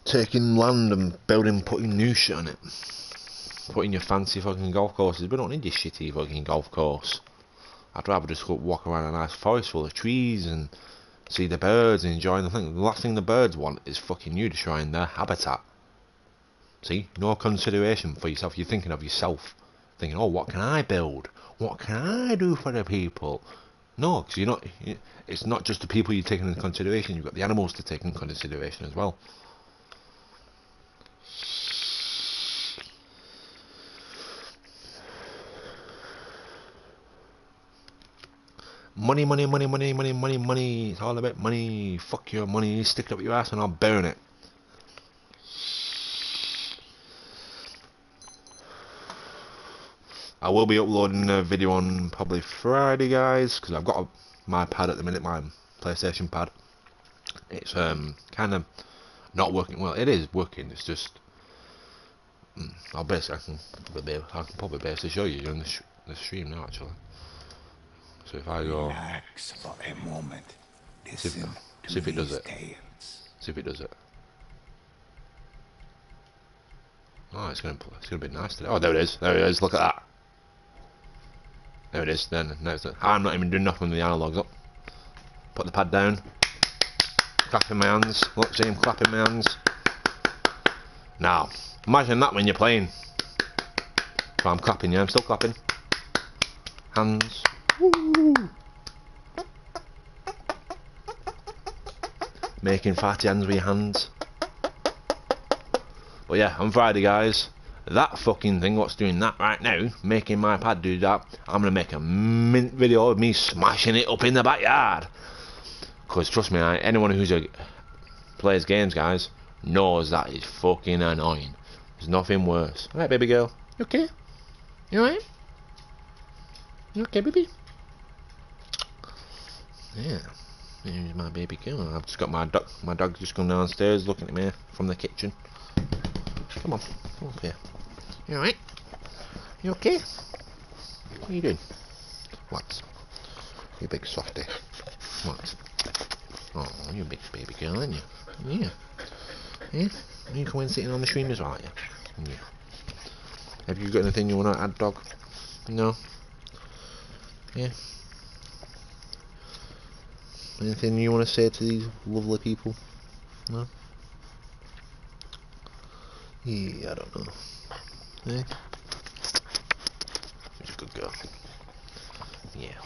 taking land and putting new shit on it. Putting your fancy fucking golf courses. We don't need your shitty fucking golf course. I'd rather just go walk around a nice forest full of trees and see the birds and enjoy the thing. The last thing the birds want is fucking you destroying their habitat. See, no consideration for yourself. You're thinking of yourself, thinking, oh, what can I build? What can I do for the people? No, because you're not. It's not just the people you're taking into consideration. You've got the animals to take into consideration as well. Money, money, money, money, money, money, money. It's all about money. Fuck your money. Stick it up your ass and I'll burn it. I will be uploading a video on probably Friday, guys, because I've got my pad at the minute, my PlayStation pad. It's kind of not working well. It is working. It's just I can probably basically show you during the stream now, actually. So if I go, relax for a moment. see if it does it. See if it does it. Oh, it's gonna be nice today. Oh, there it is. There it is. Look at that. There it is. Then I'm not even doing nothing with the analogs up. Put the pad down. Clapping my hands. Look, see him clapping my hands. Now, imagine that when you're playing. So I'm clapping, yeah, I'm still clapping. Hands. Woo! Making fatty hands with your hands. But yeah, on Friday, guys, that fucking thing, what's doing that right now, making my pad do that, I'm going to make a mint video of me smashing it up in the backyard. Because trust me, anyone who plays games, guys, knows that is fucking annoying. There's nothing worse. Alright, baby girl. You okay? You alright? You okay, baby? Yeah. Here's my baby girl. I've just got my dog just come downstairs looking at me from the kitchen. Come on up here. You alright? You okay? What are you doing? What? You big softy. What? Oh, you big baby girl, aren't you? Yeah. Yeah? You come and sitting on the stream as well, aren't you? Yeah. Have you got anything you want to add, dog? No? Yeah? Anything you want to say to these lovely people? No? Yeah, I don't know. Eh? She's a good girl. Yeah.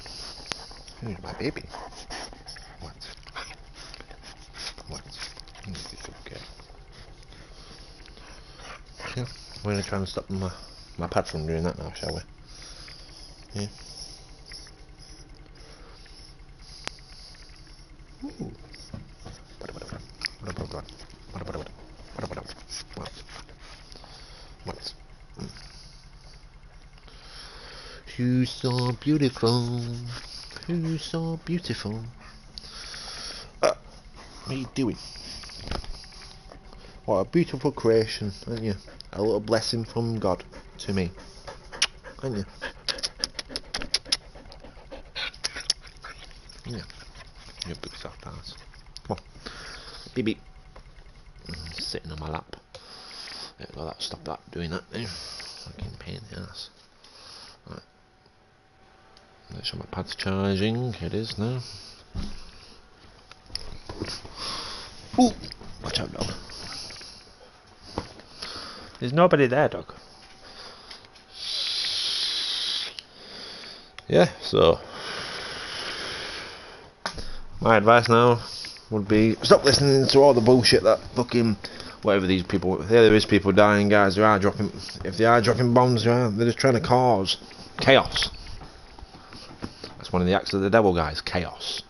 Who's my baby? What? What? Who's a good girl? Yeah, we're going to try and stop my pad from doing that now, shall we? Yeah. Ooh. What? Who's so beautiful? Who's so beautiful? What are you doing? What a beautiful creation, aren't you? A little blessing from God to me, aren't you? Yeah. You big soft ass. Come on. Beep beep. Sitting on my lap. There we go, stop that doing that now. Fucking pain in the ass. Right. Make sure my pad's charging. It is now. Ooh! Watch out, dog. There's nobody there, dog. Yeah, so my advice now would be stop listening to all the bullshit that fucking whatever these people. If there is people dying, guys, they are dropping. If they are dropping bombs around, they're just trying to cause chaos. That's one of the acts of the devil, guys. Chaos.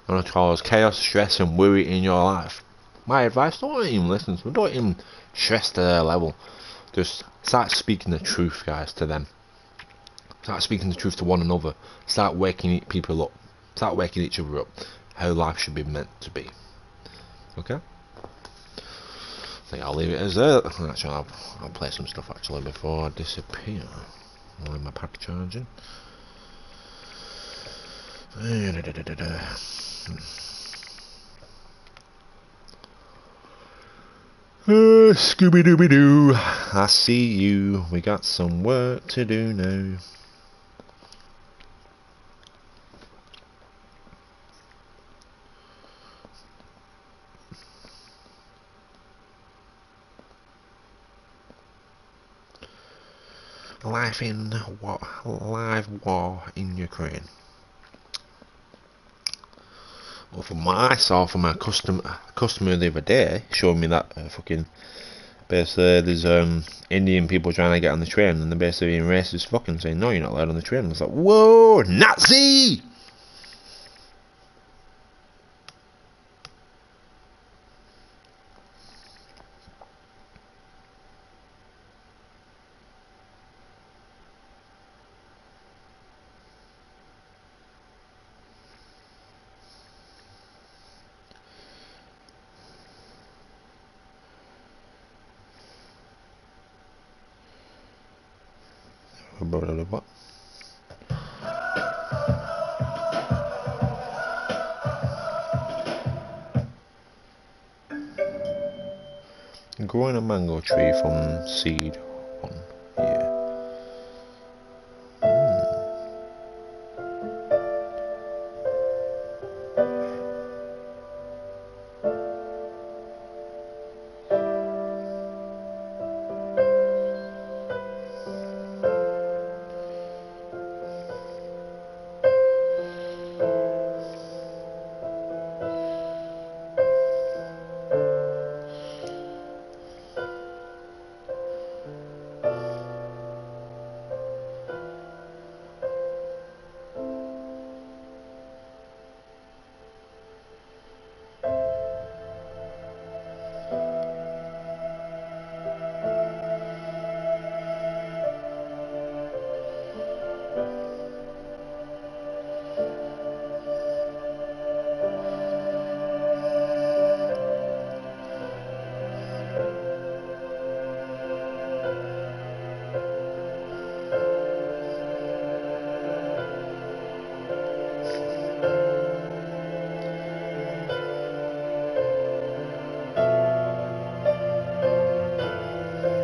They want to cause chaos, stress, and worry in your life. My advice: don't even listen to them. Don't even stress to their level. Just start speaking the truth, guys, to them. Start speaking the truth to one another. Start waking people up. Start waking each other up. How life should be meant to be. Okay? I think I'll leave it as that. Actually, I'll play some stuff actually before I disappear. I'll leave my pack charging. Scooby-Dooby-Doo, I see you. We got some work to do now. live war in Ukraine. Well, from what I saw from a customer the other day, showing me that fucking basically there's Indian people trying to get on the train and they're basically being racist fucking saying no, you're not allowed on the train. I was like, whoa, Nazi! What? Growing a mango tree from seed on here.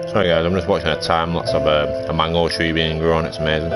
Sorry guys, I'm just watching a time lapse of a mango tree being grown, it's amazing.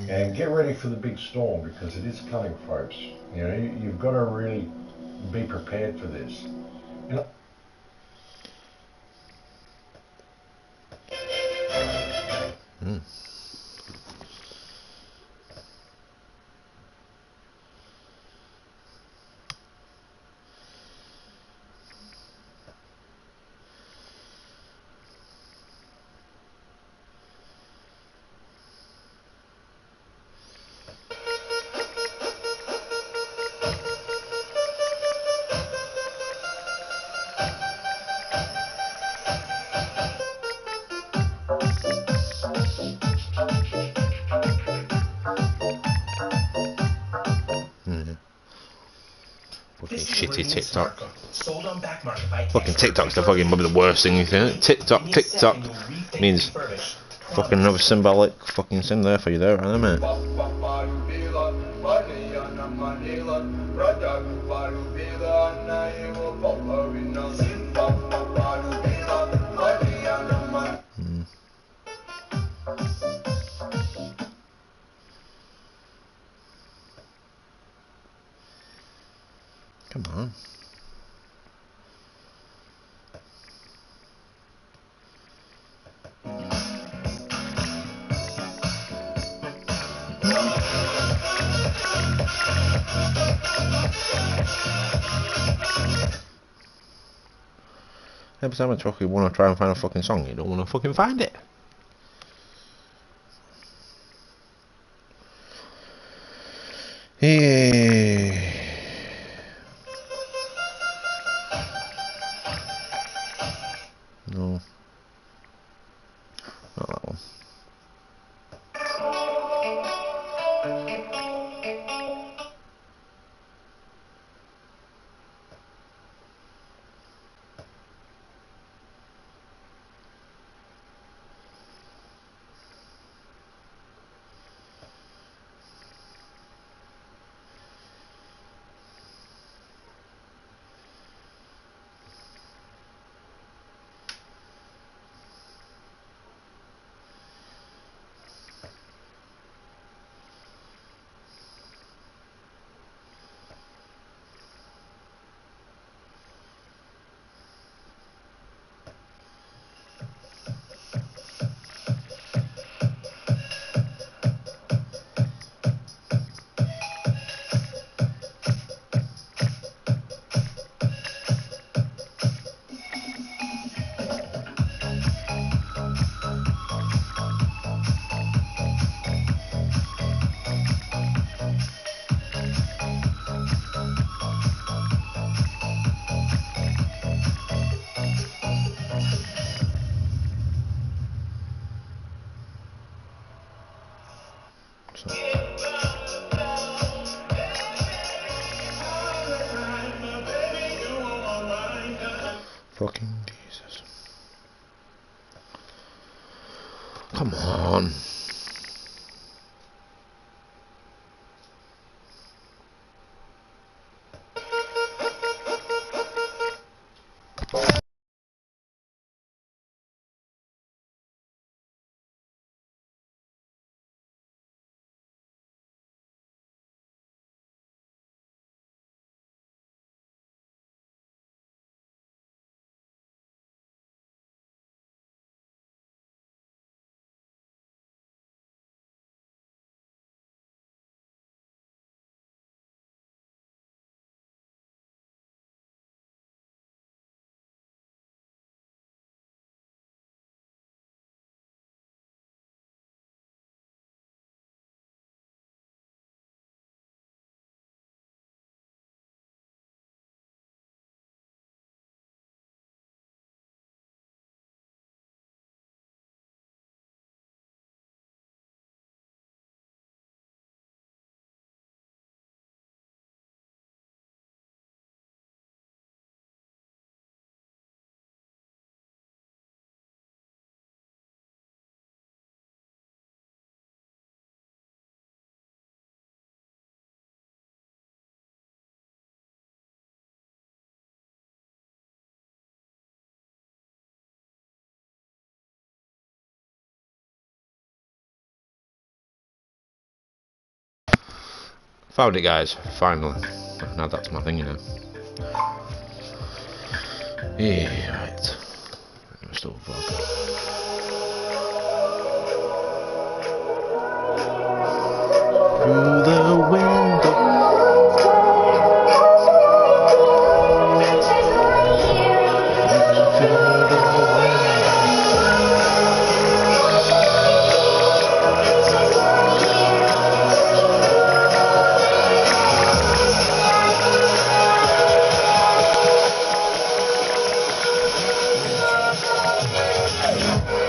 And get ready for the big storm because it is coming, folks. You know, you've got to really be prepared for this. You know, Fucking shitty TikTok. Fucking TikTok's the fucking probably the worst thing you can. TikTok means fucking another symbolic fucking thing there for you there, right, mate? Come on. Every time I want to try and find a fucking song, you don't want to fucking find it. Hey. No. Not that one. Fucking Jesus. Come on. Found it, guys. Finally. I can add that to my thing, you know. Yeah, right. I'm still vlogging. Through the window. Legend of Credere.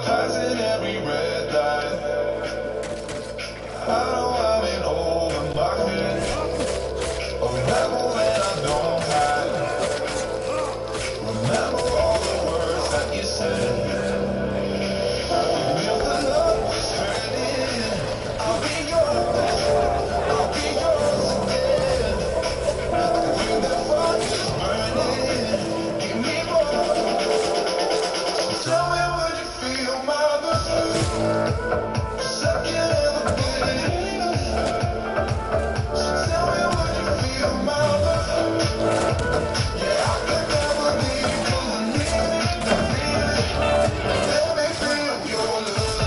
Passing every red light. I know I'm in over my head. A rebel and I don't hide. Remember all the words that you said. Even if the love was hurting, I'll be yours. I'll be yours again. When the fire's burning, give me more. Tell me, would you feel my love? Second in the beginning. So tell me, would you feel my love? Yeah, I could never leave 'cause I need to feel it. Let me feel your love.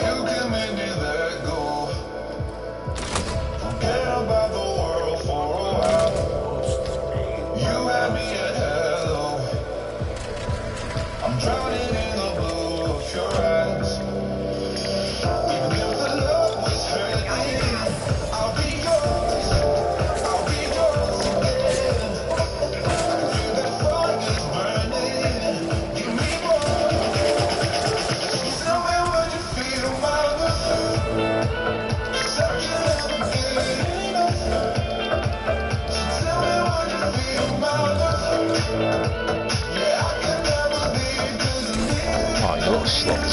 You can make me let go. Forget about the world for a while. You had me at hello. I'm drowning in the blue of your eyes. Even if the love was hurting, I'll be yours. I'll be yours again. Feel that fire's burning. Give me more. Tell me, would you feel my love? Second in the beginning. Tell me, would you feel my love? Yeah, I can never leave 'cause I need Oh, you little slut.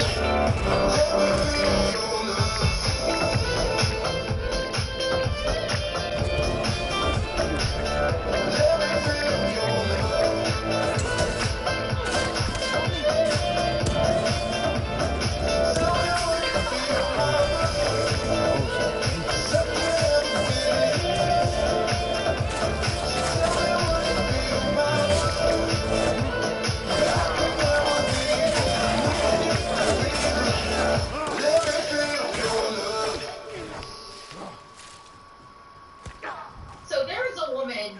So there was a woman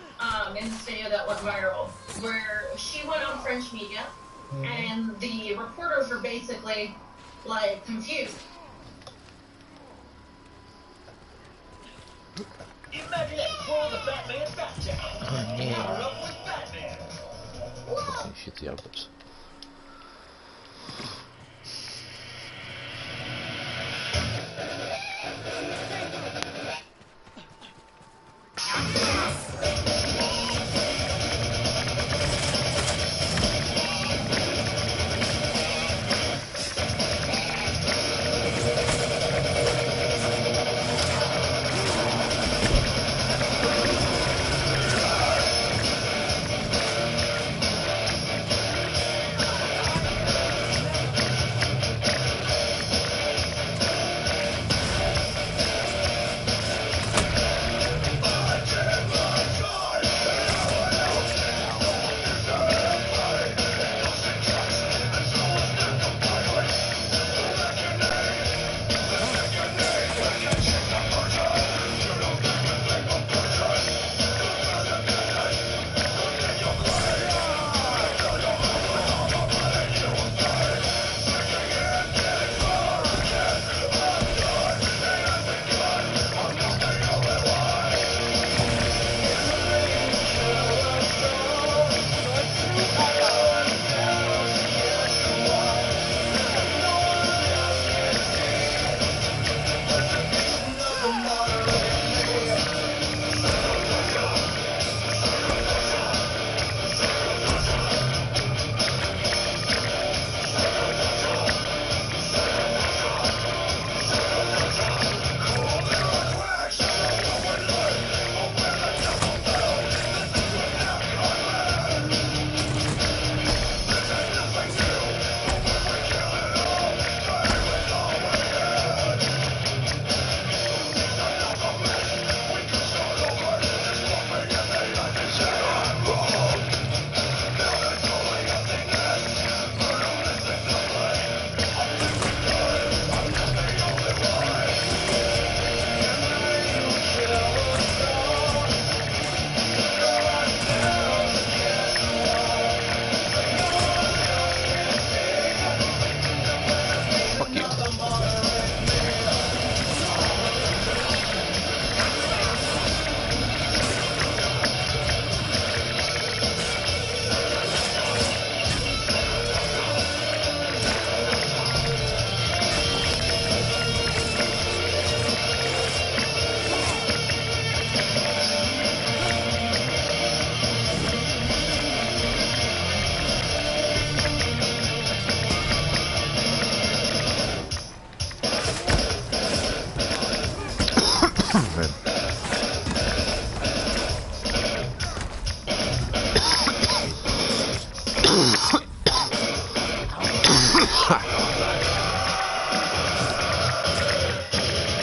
in this video that went viral where she went on French media and the reporters were basically like confused. Imagine that world of Batman fact check. Power up with Batman. Shitty adverts.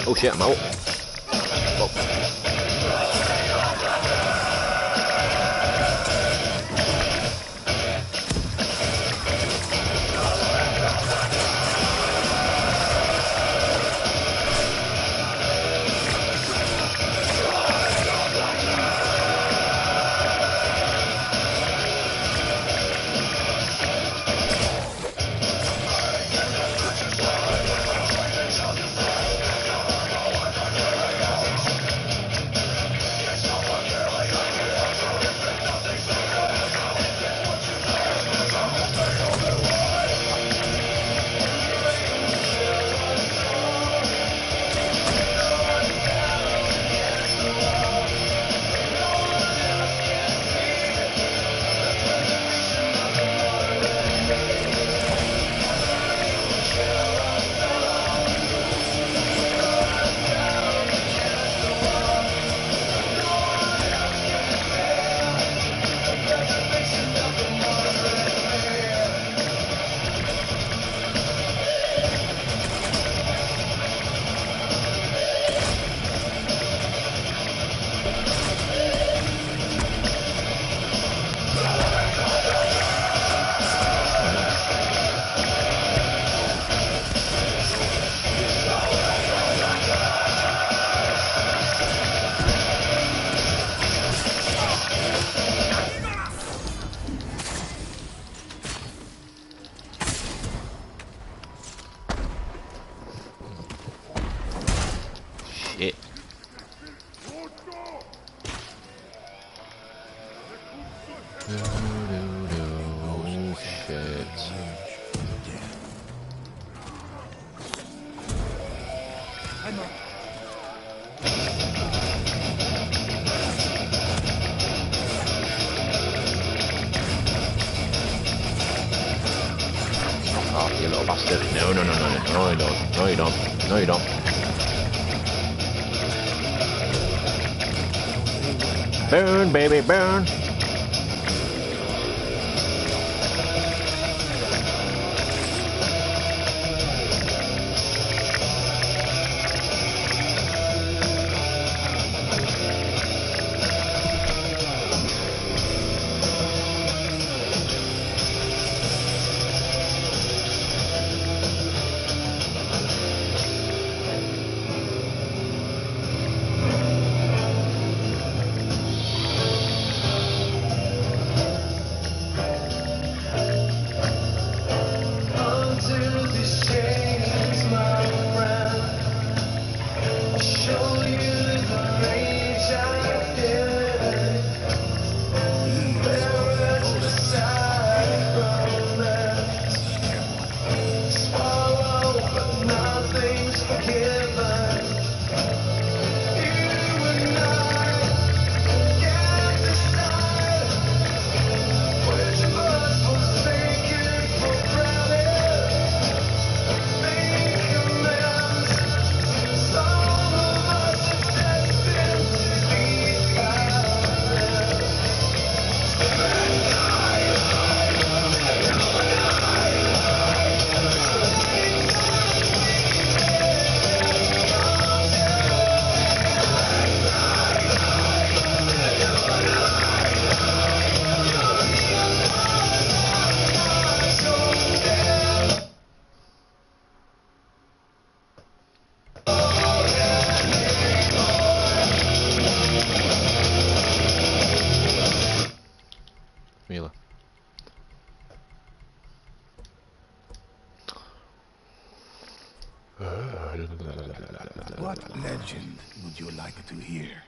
Oh shit, I'm out. Oh. Shit. Shit. Oh, you little bastard. No, no, no, no, no, no, you don't. No, you don't. No, you don't. Burn, baby, burn. Mila. What legend would you like to hear?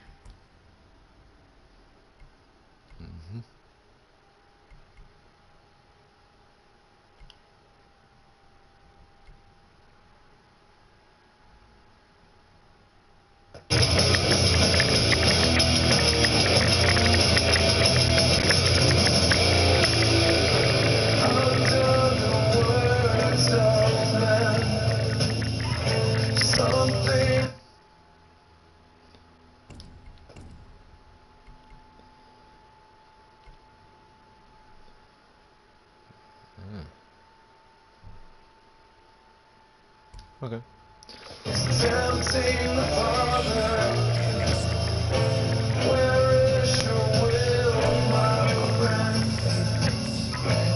Okay. tempting the Father. Where is your will, my friend?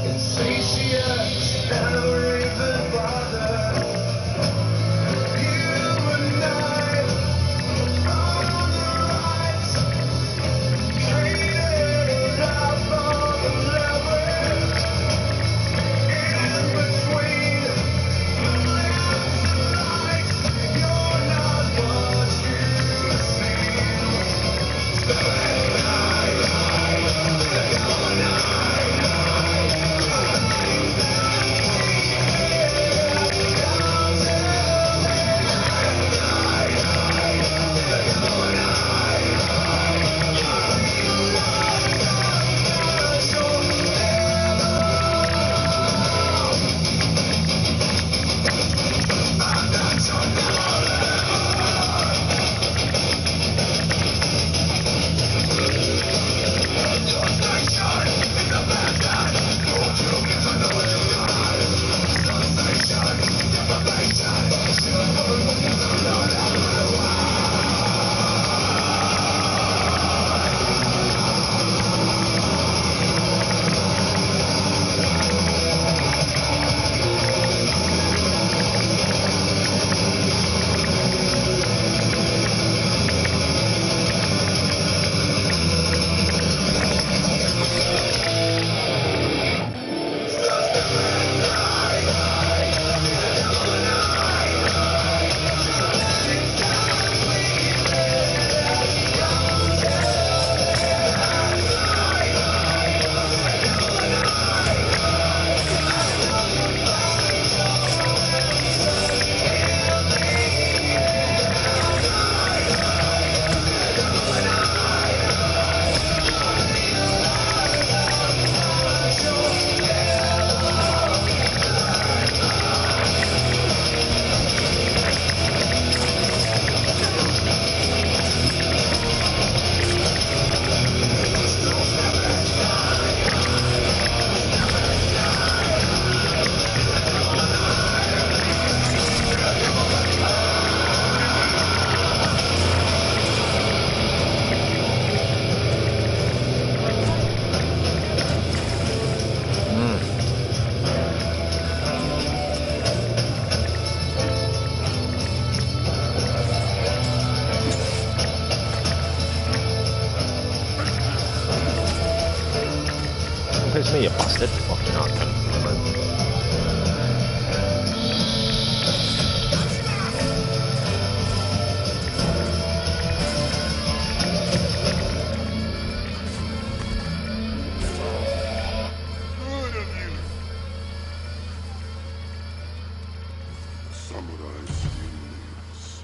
Insatiate and a raven father. You and I on the rise, created a life on the labyrinth. In between the left and right, you're not what you seem. It's me, you bastard. Fucking hell, Good of you. Samurai skills.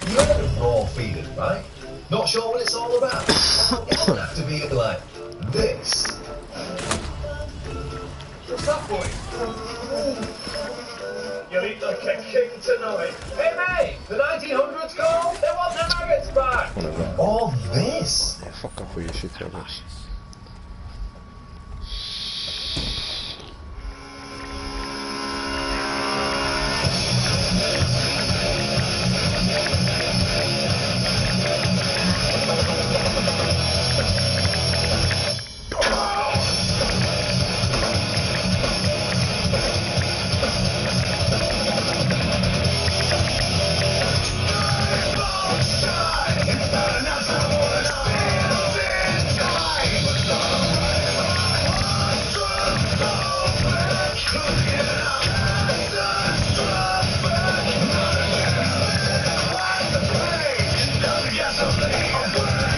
You heard of raw feeding, right? Not sure what it's all about? It doesn't have to be like this. What's that, boy? You'll eat like a king tonight. Hey, mate! The 1900s call? They want their maggots back! Or this? yeah, fuck off with your shit, Elvis. Gasoline.